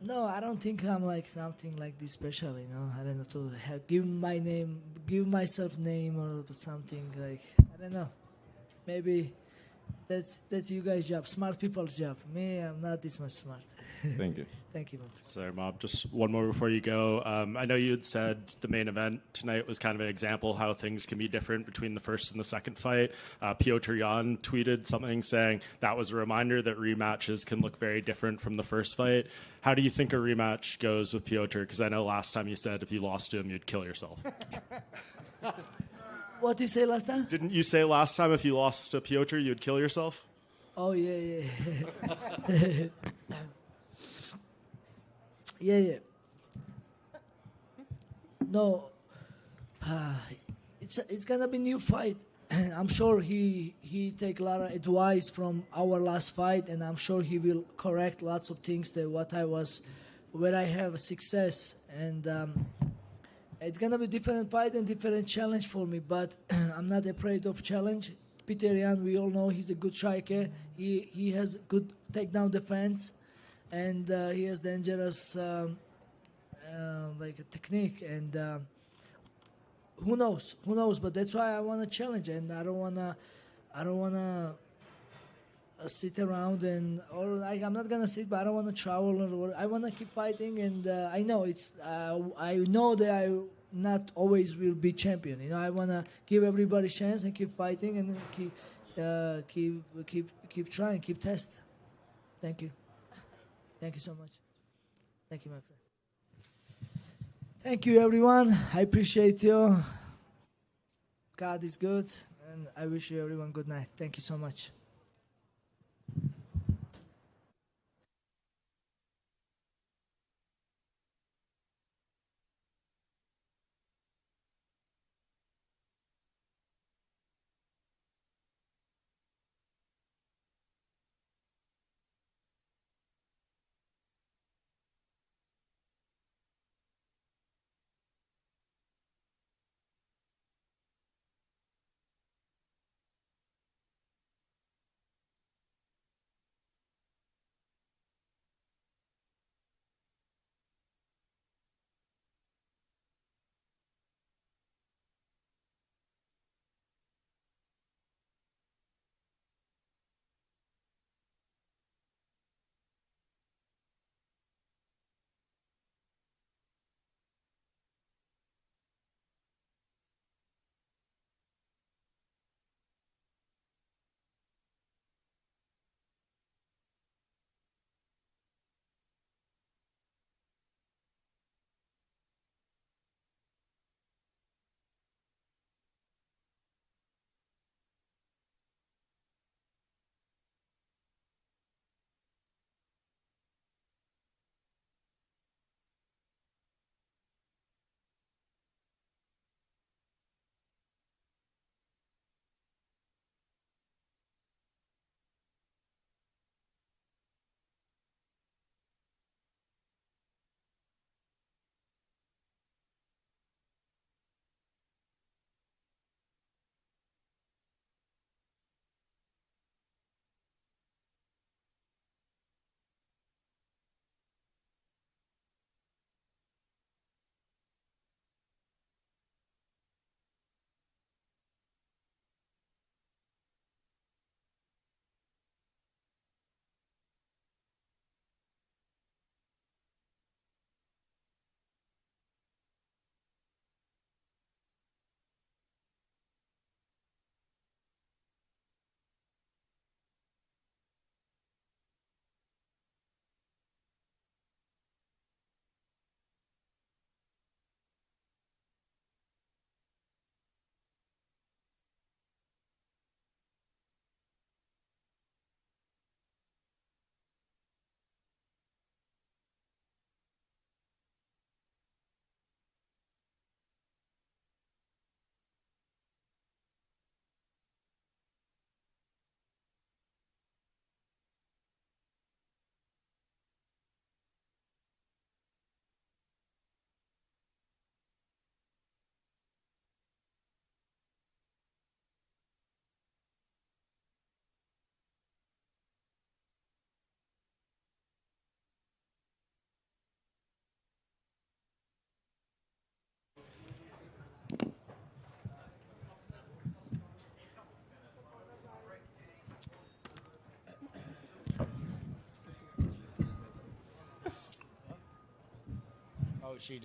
no, I don't think I'm like something like this special, you know. I don't know, to give my name, give myself name or something like, I don't know. Maybe that's you guys' job, smart people's job. Me, I'm not this much smart. Thank you. Thank you, Bob. Sorry, Mob. Just one more before you go. I know you had said the main event tonight was kind of an example how things can be different between the first and the second fight. Piotr Jan tweeted something saying that was a reminder that rematches can look very different from the first fight. How do you think a rematch goes with Piotr? Because I know last time you said if you lost to him, you'd kill yourself. What did you say last time? Didn't you say last time if you lost to Piotr, you'd kill yourself? Oh, yeah. Yeah. No, it's gonna be new fight. I'm sure he take a lot of advice from our last fight, and I'm sure he will correct lots of things that where I have success, and it's gonna be different fight and different challenge for me. But I'm not afraid of challenge. Peter Yan, we all know he's a good striker. He has good takedown defense. And he has dangerous like a technique, and who knows? But that's why I want to challenge, and I don't wanna sit around or like I'm not gonna sit, but I don't want to travel, or I want to keep fighting, and I know I know that I not always will be champion. You know, I want to give everybody a chance and keep fighting, and keep trying, keep test. Thank you. Thank you so much. Thank you, my friend. Thank you, everyone. I appreciate you. God is good, and I wish you everyone good night. Thank you so much.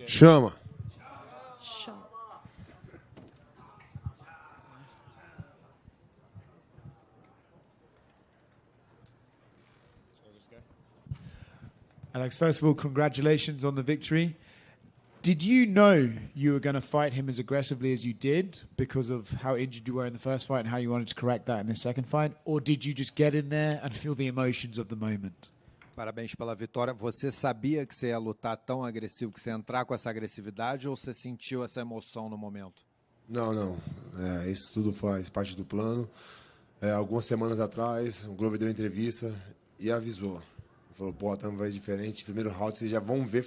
Chama. Alex, first of all, congratulations on the victory. Did you know you were going to fight him as aggressively as you did because of how injured you were in the first fight and how you wanted to correct that in the second fight? Or did you just get in there and feel the emotions of the moment? Parabéns pela vitória. Você sabia que você ia lutar tão agressivo, que você ia entrar com essa agressividade, ou você sentiu essa emoção no momento? Não. Isso tudo faz parte do plano. Algumas semanas atrás, o Glover deu uma entrevista e avisou. Falou, pô, tá uma vez diferente. Primeiro round, vocês já vão ver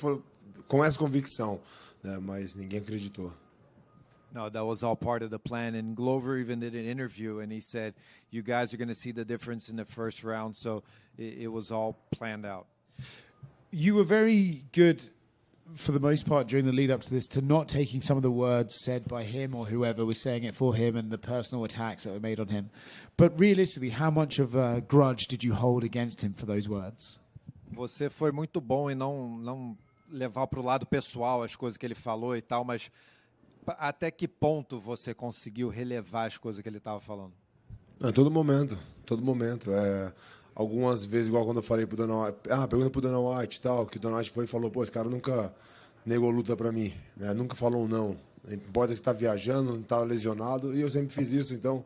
com essa convicção. Né? Mas ninguém acreditou. No, that was all part of the plan. And Glover even did an interview, and he said, you guys are going to see the difference in the first round. So it was all planned out. You were very good, for the most part, during the lead-up to this, to not taking some of the words said by him or whoever was saying it for him and the personal attacks that were made on him. But realistically, how much of a grudge did you hold against him for those words? Você foi muito bom em não levar para o lado pessoal as coisas que ele falou e tal, mas até que ponto você conseguiu relevar as coisas que ele estava falando? Todo momento. Algumas vezes, igual quando eu falei pro Dana White, pergunta pro Dana White e tal, que o Dana White foi e falou, pô, esse cara nunca negou luta pra mim, né? Nunca falou um não. Pode estar viajando, tá lesionado, e eu sempre fiz isso, então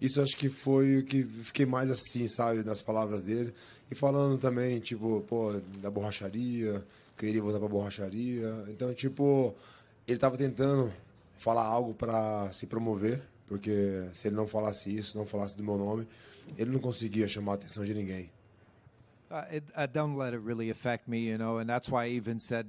isso acho que foi o que fiquei mais assim, sabe, nas palavras dele. E falando também, tipo, pô, da borracharia, queria voltar pra borracharia. Então, tipo, ele tava tentando falar algo para se promover, porque se ele não falasse isso, não falasse do meu nome, ele não conseguia chamar a atenção de ninguém. Don't let it really affect me, and that's why I even said,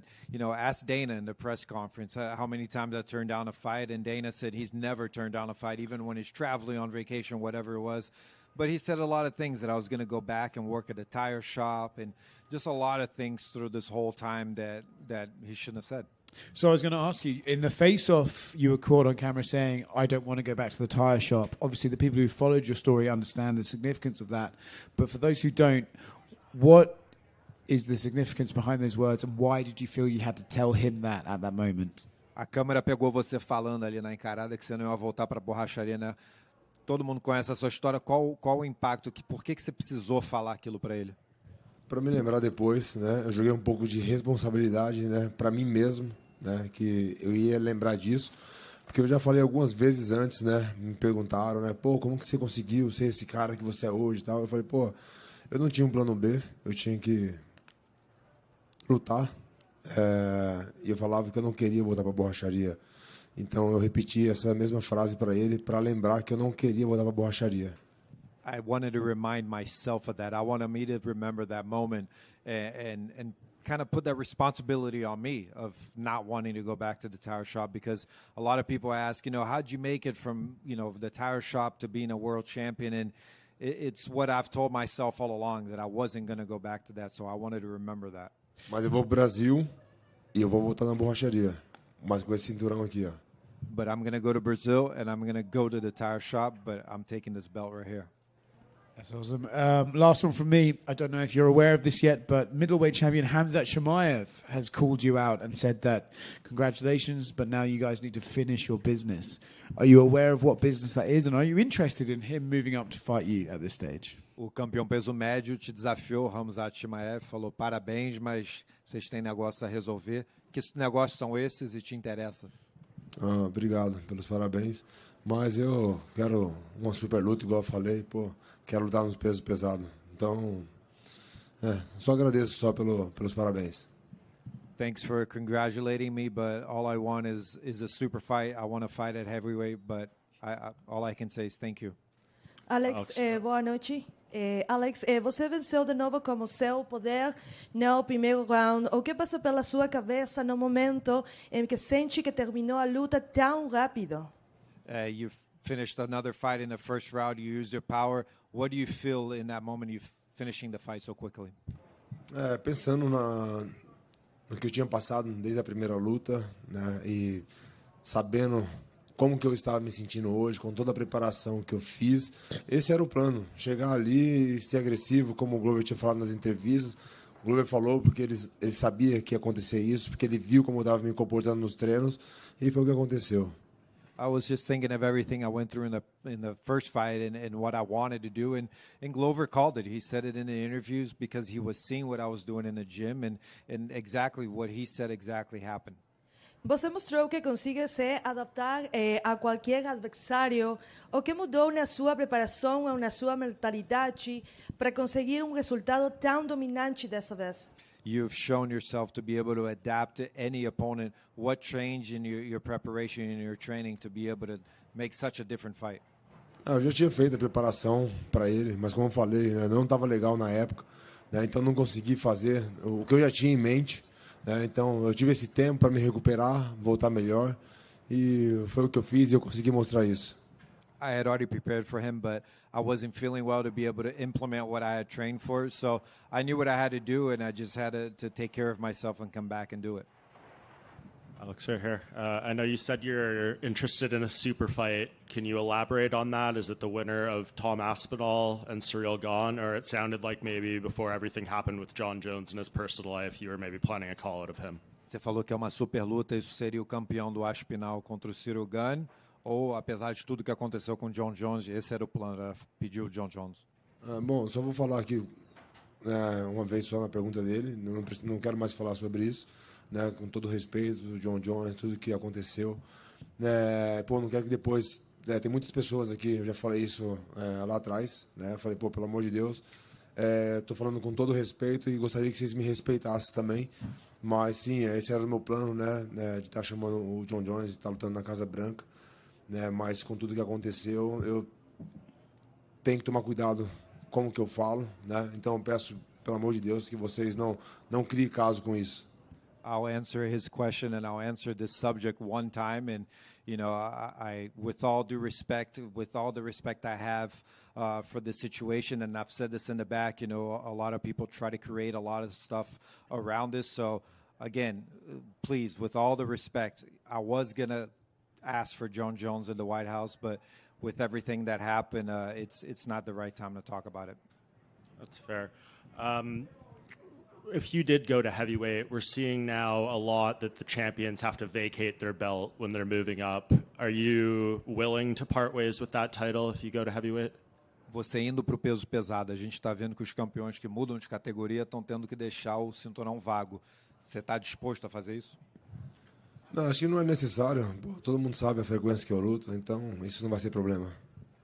ask Dana in the press conference how many times I turned down a fight, and Dana said he's never turned down a fight, even when he's traveling on vacation, whatever it was. But he said a lot of things that I was going to go back and work at a tire shop, and just a lot of things through this whole time that he shouldn't have said. So I was going to ask you, in the face-off, you were caught on camera saying, I don't want to go back to the tyre shop. Obviously, the people who followed your story understand the significance of that. But for those who don't, what is the significance behind those words, and why did you feel you had to tell him that at that moment? A câmera pegou você falando ali na encarada que você não ia voltar para a borracharia, né? Todo mundo conhece a sua história. Qual o impacto? Por que você precisou falar aquilo para ele? Para me lembrar depois, né? Eu joguei um pouco de responsabilidade, né? Para mim mesmo, né? Que eu ia lembrar disso, porque eu já falei algumas vezes antes, né? Me perguntaram, né? Pô, como que você conseguiu ser esse cara que você é hoje, e tal? Eu falei, pô, eu não tinha um plano B, eu tinha que lutar. E eu falava que eu não queria voltar para a borracharia. Então eu repeti essa mesma frase para ele, para lembrar que eu não queria voltar para a borracharia. I wanted to remind myself of that. I wanted me to remember that moment and kind of put that responsibility on me of not wanting to go back to the tire shop, because a lot of people ask, how'd you make it from, the tire shop to being a world champion? And it's what I've told myself all along, that I wasn't going to go back to that. So I wanted to remember that. Mas eu vou pro Brasil e eu vou voltar na borracharia, mas com esse cinturão aqui, ó. But I'm going to go to Brazil and I'm going to go to the tire shop, but I'm taking this belt right here. That's awesome. Last one from me. I don't know if you're aware of this yet, but middleweight champion Hamzat Chimaev has called you out and said that congratulations, but now you guys need to finish your business. Are you aware of what business that is, and are you interested in him moving up to fight you at this stage? O campeão peso médio te desafiou, Hamzat Chimaev, falou parabéns, mas vocês têm negócio a resolver. Que negócios são esses e te interessa? Obrigado pelos parabéns. Mas eu quero uma super luta, igual eu falei, pô, quero lutar nos pesos pesados. Então, só agradeço só pelos parabéns. Thanks for congratulating me, but all I want is a super fight. I want to fight at heavyweight, but all I can say is thank you. Alex, boa noite. Alex, você venceu de novo como seu poder no primeiro round. O que passa pela sua cabeça no momento em que sente que terminou a luta tão rápido? You finished another fight in the first round. You used your power. What do you feel in that moment, you finishing the fight so quickly? Pensando no que eu tinha passado desde a primeira luta, né, e sabendo como que eu estava me sentindo hoje, com toda a preparação que eu fiz, esse era o plano. Chegar ali e ser agressivo, como o Glover tinha falado nas entrevistas, O Glover falou porque ele sabia que ia acontecer isso, porque ele viu como eu estava me comportando nos treinos, e foi o que aconteceu. I was just thinking of everything I went through in the first fight and what I wanted to do, and Glover called it. He said it in the interviews because he was seeing what I was doing in the gym, and exactly what he said exactly happened. Você mostrou que consegue se adaptar a qualquer adversário. O que mudou na sua preparação ou na sua mentalidade para conseguir resultado tão dominante dessa vez? You've shown yourself to be able to adapt to any opponent. What changed in your preparation and your training to be able to make such a different fight? Eu já tinha feito a preparação para ele, mas como eu falei, não estava legal na época, né? Então não consegui fazer o que eu já tinha em mente. Então eu tive esse tempo para me recuperar, voltar melhor, e foi o que eu fiz e eu consegui mostrar isso. I had already prepared for him, but I wasn't feeling well to be able to implement what I had trained for. So I knew what I had to do, and I just had to take care of myself and come back and do it. Alex, right here. I know you said you're interested in a super fight. Can you elaborate on that? Is it the winner of Tom Aspinall and Ciryl Gane? Or it sounded like maybe before everything happened with John Jones in his personal life, you were maybe planning a call out of him. Você falou que é uma super luta, isso seria o campeão do Aspinall contra o Ciryl Gane, ou apesar de tudo que aconteceu com o John Jones, esse era o plano, era pedir o John Jones? Bom, só vou falar aqui uma vez só na pergunta dele, não quero mais falar sobre isso. Né, com todo o respeito do John Jones, tudo que aconteceu. Não quero que depois... tem muitas pessoas aqui, eu já falei isso lá atrás. Né, falei, pelo amor de Deus, estou falando com todo o respeito e gostaria que vocês me respeitassem também. Mas sim, esse era o meu plano, né, de estar chamando o John Jones, de estar lutando na Casa Branca. Né, mas com tudo que aconteceu, eu tenho que tomar cuidado como que eu falo. Né, então eu peço, pelo amor de Deus, que vocês não criem caso com isso. I'll answer his question and I'll answer this subject one time. And, you know, I with all due respect, with all the respect I have for the situation, and I've said this in the back, you know, a lot of people try to create a lot of stuff around this. So, again, please, with all the respect, I was going to ask for John Jones in the White House, but with everything that happened, it's not the right time to talk about it. That's fair. If you did go to heavyweight, we're seeing now a lot that the champions have to vacate their belt when they're moving up. Are you willing to part ways with that title if you go to heavyweight? Você indo para o peso pesado, a gente está vendo que os campeões que mudam de categoria estão tendo que deixar o cinturão vago. Você está disposto a fazer isso? Não, acho que não é necessário. Todo mundo sabe a frequência que eu luto, então isso não vai ser problema.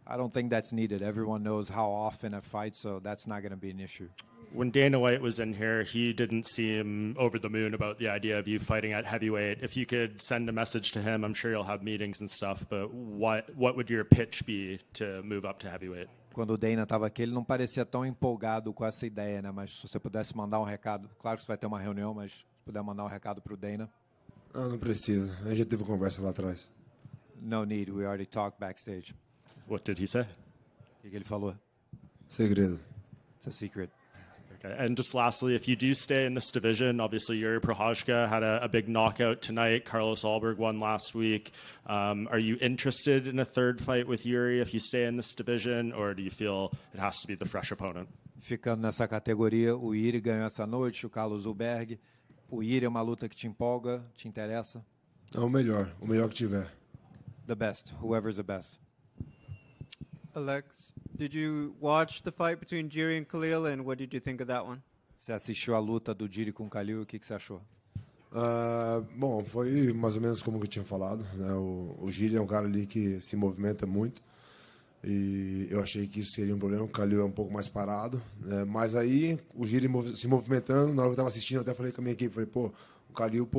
I don't think that's needed. Everyone knows how often I fight, so that's not going to be an issue. When Dana White was in here, he didn't seem over the moon about the idea of you fighting at heavyweight. If you could send a message to him, I'm sure you'll have meetings and stuff, but what would your pitch be to move up to heavyweight? Quando o Dana estava aqui, ele não parecia tão empolgado com essa ideia, né? Mas se você pudesse mandar um recado, claro que você vai ter uma reunião, mas se puder mandar um recado para o Dana. Não precisa. A gente já teve conversa lá atrás. No need. We already talked backstage. What did he say? O que ele falou? Segredo. It's a secret. Okay. And just lastly, if you do stay in this division, obviously Yuri Prochazka had a big knockout tonight. Carlos Ulberg won last week. Are you interested in a third fight with Yuri if you stay in this division, or do you feel it has to be the fresh opponent? Ficando nessa categoria, o Yuri ganhou essa noite, o Carlos Ulberg. O Yuri é uma luta que te empolga, te interessa? É o melhor que tiver. The best, whoever's the best. Alex, did you watch the fight between Jiri and Khalil, and what did you think of that one? Você assistiu a luta do Jiri com o Khalil, o que você achou? Bom, foi mais ou menos como eu tinha falado. Né? O Jiri é um cara ali que se movimenta muito. E eu achei que isso seria um problema. O Khalil é um pouco mais parado. Né? Mas aí, o Jiri se movimentando, na hora que eu estava assistindo, eu até falei com a minha equipe, falei, o Khalil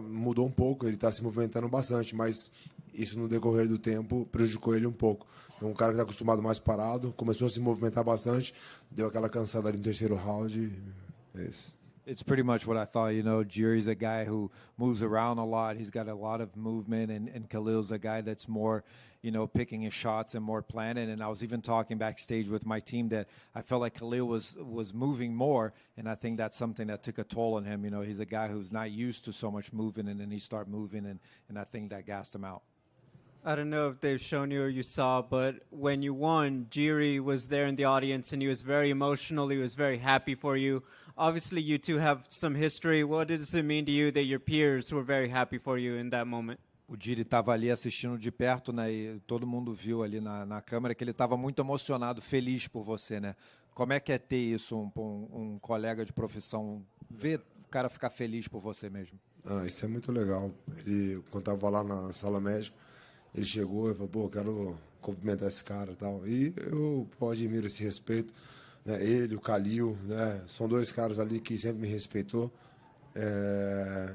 mudou um pouco, ele está se movimentando bastante, mas isso no decorrer do tempo prejudicou ele um pouco. É um cara que está acostumado mais parado, começou a se movimentar bastante, deu aquela cansada ali no terceiro round e é isso. It's pretty much what I thought. You know, Jiri's a guy who moves around a lot. He's got a lot of movement, and Khalil's a guy that's more, you know, picking his shots and more planning. And I was even talking backstage with my team that I felt like Khalil was moving more, and I think that's something that took a toll on him. You know, he's a guy who's not used to so much moving, and then he started moving, and I think that gassed him out. I don't know if they've shown you or you saw, but when you won, Jiri was there in the audience and he was very emotional. He was very happy for you. Obviously, you two have some history. What does it mean to you that your peers were very happy for you in that moment? O Jiri estava ali assistindo de perto, né? E todo mundo viu ali na câmera que ele estava muito emocionado, feliz por você, né? Como é que é ter isso, um colega de profissão, ver o cara ficar feliz por você mesmo? Isso é muito legal. Ele, quando estava lá na sala médica, ele chegou e falou, pô, eu quero cumprimentar esse cara e tal. E eu admiro esse respeito, né? Ele, o Khalil, né? São dois caras ali que sempre me respeitou.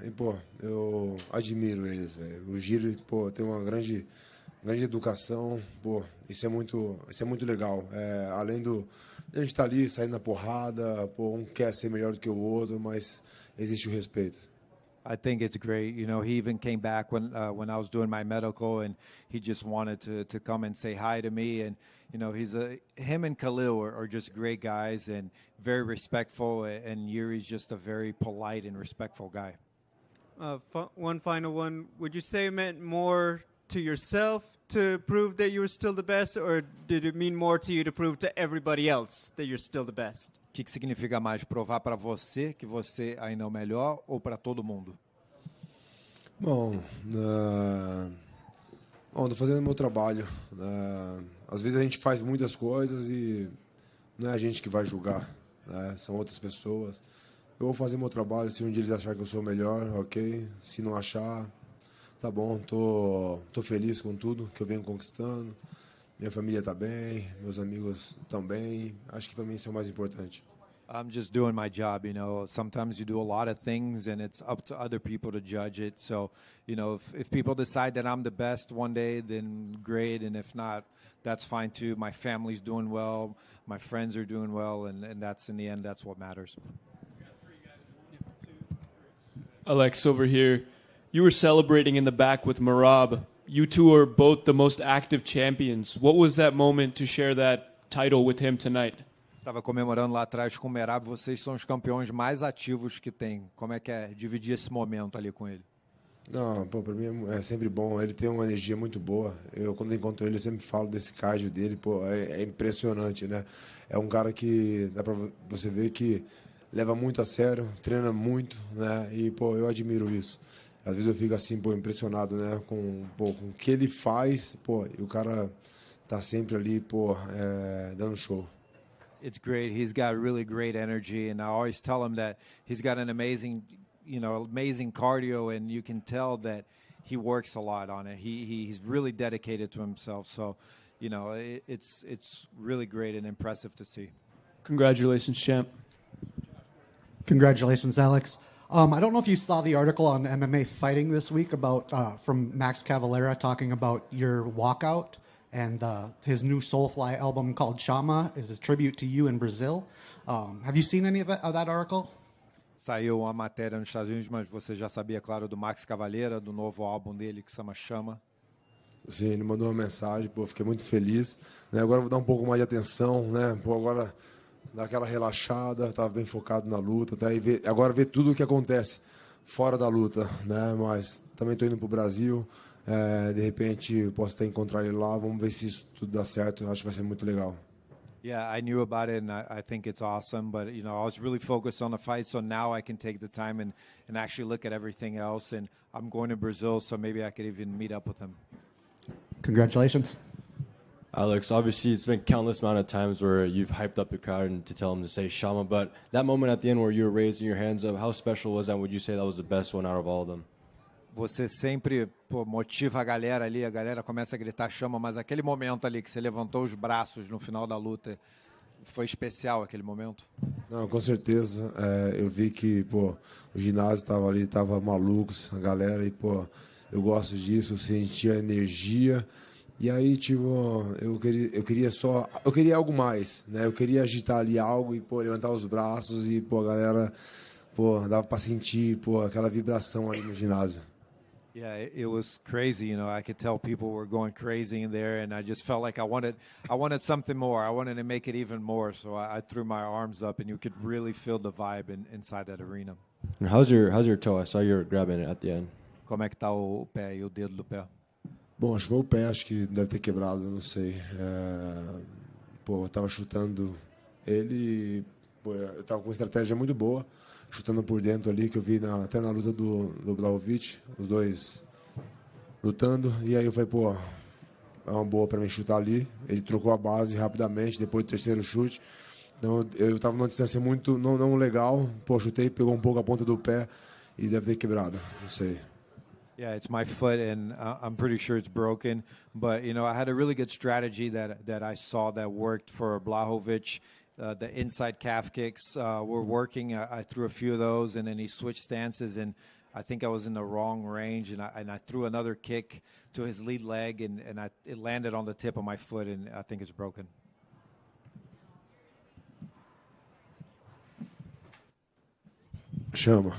E, pô, eu admiro eles, véio. O Giro, pô, tem uma grande educação, pô, isso é muito legal. Além do a gente estar ali saindo na porrada, pô, um quer ser melhor do que o outro, mas existe o respeito. I think it's great. You know, he even came back when I was doing my medical, and he just wanted to come and say hi to me. And you know, him and Khalil are just great guys and very respectful. And Yuri's just a very polite and respectful guy. One final one. Would you say it meant more to yourself to prove that you were still the best, or did it mean more to you to prove to everybody else that you're still the best? O que significa mais? Provar para você que você ainda é o melhor ou para todo mundo? Bom, estou fazendo meu trabalho. Às vezes a gente faz muitas coisas e não é a gente que vai julgar, né? São outras pessoas. Eu vou fazer meu trabalho, se um dia eles acharem que eu sou o melhor, ok. Se não achar, tá bom. Tô feliz com tudo que eu venho conquistando. Minha família está bem, meus amigos estão bem. Acho que para mim isso é o mais importante. I'm just doing my job, you know. Sometimes you do a lot of things and it's up to other people to judge it. So, you know, if people decide that I'm the best one day, then great. And if not, that's fine too. My family's doing well. My friends are doing well. And that's, in the end, that's what matters. Alex, over here, you were celebrating in the back with Merab. You two are both the most active champions. What was that moment to share that title with him tonight? Estava comemorando lá atrás com o Merab. Vocês são os campeões mais ativos que tem. Como é que é dividir esse momento ali com ele? Não, pô, para mim é sempre bom. Ele tem uma energia muito boa. Eu, quando encontro ele, eu sempre falo desse cardio dele. Pô, é impressionante, né? É um cara que dá para você ver que leva muito a sério, treina muito, né? E, pô, eu admiro isso. Às vezes eu fico assim, pô, impressionado, né? Com o que ele faz, pô, e o cara tá sempre ali, pô, dando show. It's great. He's got really great energy, and I always tell him that he's got an amazing cardio, and you can tell that he works a lot on it. He's really dedicated to himself. So, you know, it's really great and impressive to see. Congratulations, champ. Congratulations, Alex. I don't know if you saw the article on MMA Fighting this week about from Max Cavalera talking about your walkout, and his new Soulfly album called Chama is a tribute to you in Brazil. Have you seen any of that article? Saiu uma matéria nos Estados Unidos, mas você já sabia, claro, do Max Cavalera, do novo álbum dele que se chama Chama. Sim, ele mandou uma mensagem, pô, fiquei muito feliz. Né? Agora eu vou dar um pouco mais de atenção, né? Pô, agora dar aquela relaxada, estava bem focado na luta, tá? E agora ver tudo o que acontece fora da luta, né? Mas também estou indo para o Brasil, de repente posso até encontrar ele lá, vamos ver se isso tudo dá certo, acho que vai ser muito legal. Yeah, I knew about it, and I think it's awesome, but, you know, I was really focused on the fight, so now I can take the time and actually look at everything else, and I'm going to Brazil, so maybe I could even meet up with him. Congratulations. Alex, obviously it's been countless amount of times where you've hyped up the crowd and to tell them to say Shama, but that moment at the end where you were raising your hands up, how special was that? Would you say that was the best one out of all of them? Você sempre motiva a galera ali, a galera começa a gritar Chama, mas aquele momento ali que você levantou os braços no final da luta, foi especial aquele momento? Não, com certeza. Eu vi que, pô, o ginásio estava ali, estava malucos, a galera, e, pô, eu gosto disso, eu sentia energia. E aí, tipo, eu queria algo mais, né? Eu queria agitar ali algo e, pô, levantar os braços e, pô, a galera, pô, dava para sentir, pô, aquela vibração ali no ginásio. Yeah, it was crazy. You know, I could tell people were going crazy in there, and I just felt like I wanted something more. I wanted to make it even more. So I threw my arms up, and you could really feel the vibe inside that arena. And how's your toe? I saw you were grabbing it at the end. Como é que tá o pé e o dedo do pé? Bom, acho que foi o pé, acho que deve ter quebrado, não sei. Eu tava chutando ele, eu tava com uma estratégia muito boa, chutando por dentro ali, que eu vi até na luta do Blahovic, os dois lutando, e aí eu falei, é uma boa para mim chutar ali. Ele trocou a base rapidamente, depois do terceiro chute. Então eu tava numa distância muito não legal, chutei, pegou um pouco a ponta do pé e deve ter quebrado, não sei. Yeah, it's my foot, and I'm pretty sure it's broken. But I had a really good strategy that I saw that worked for Blahovic. The inside calf kicks were working. I threw a few of those, and then he switched stances, and I think I was in the wrong range, and I threw another kick to his lead leg, and it landed on the tip of my foot, and I think it's broken. Chama.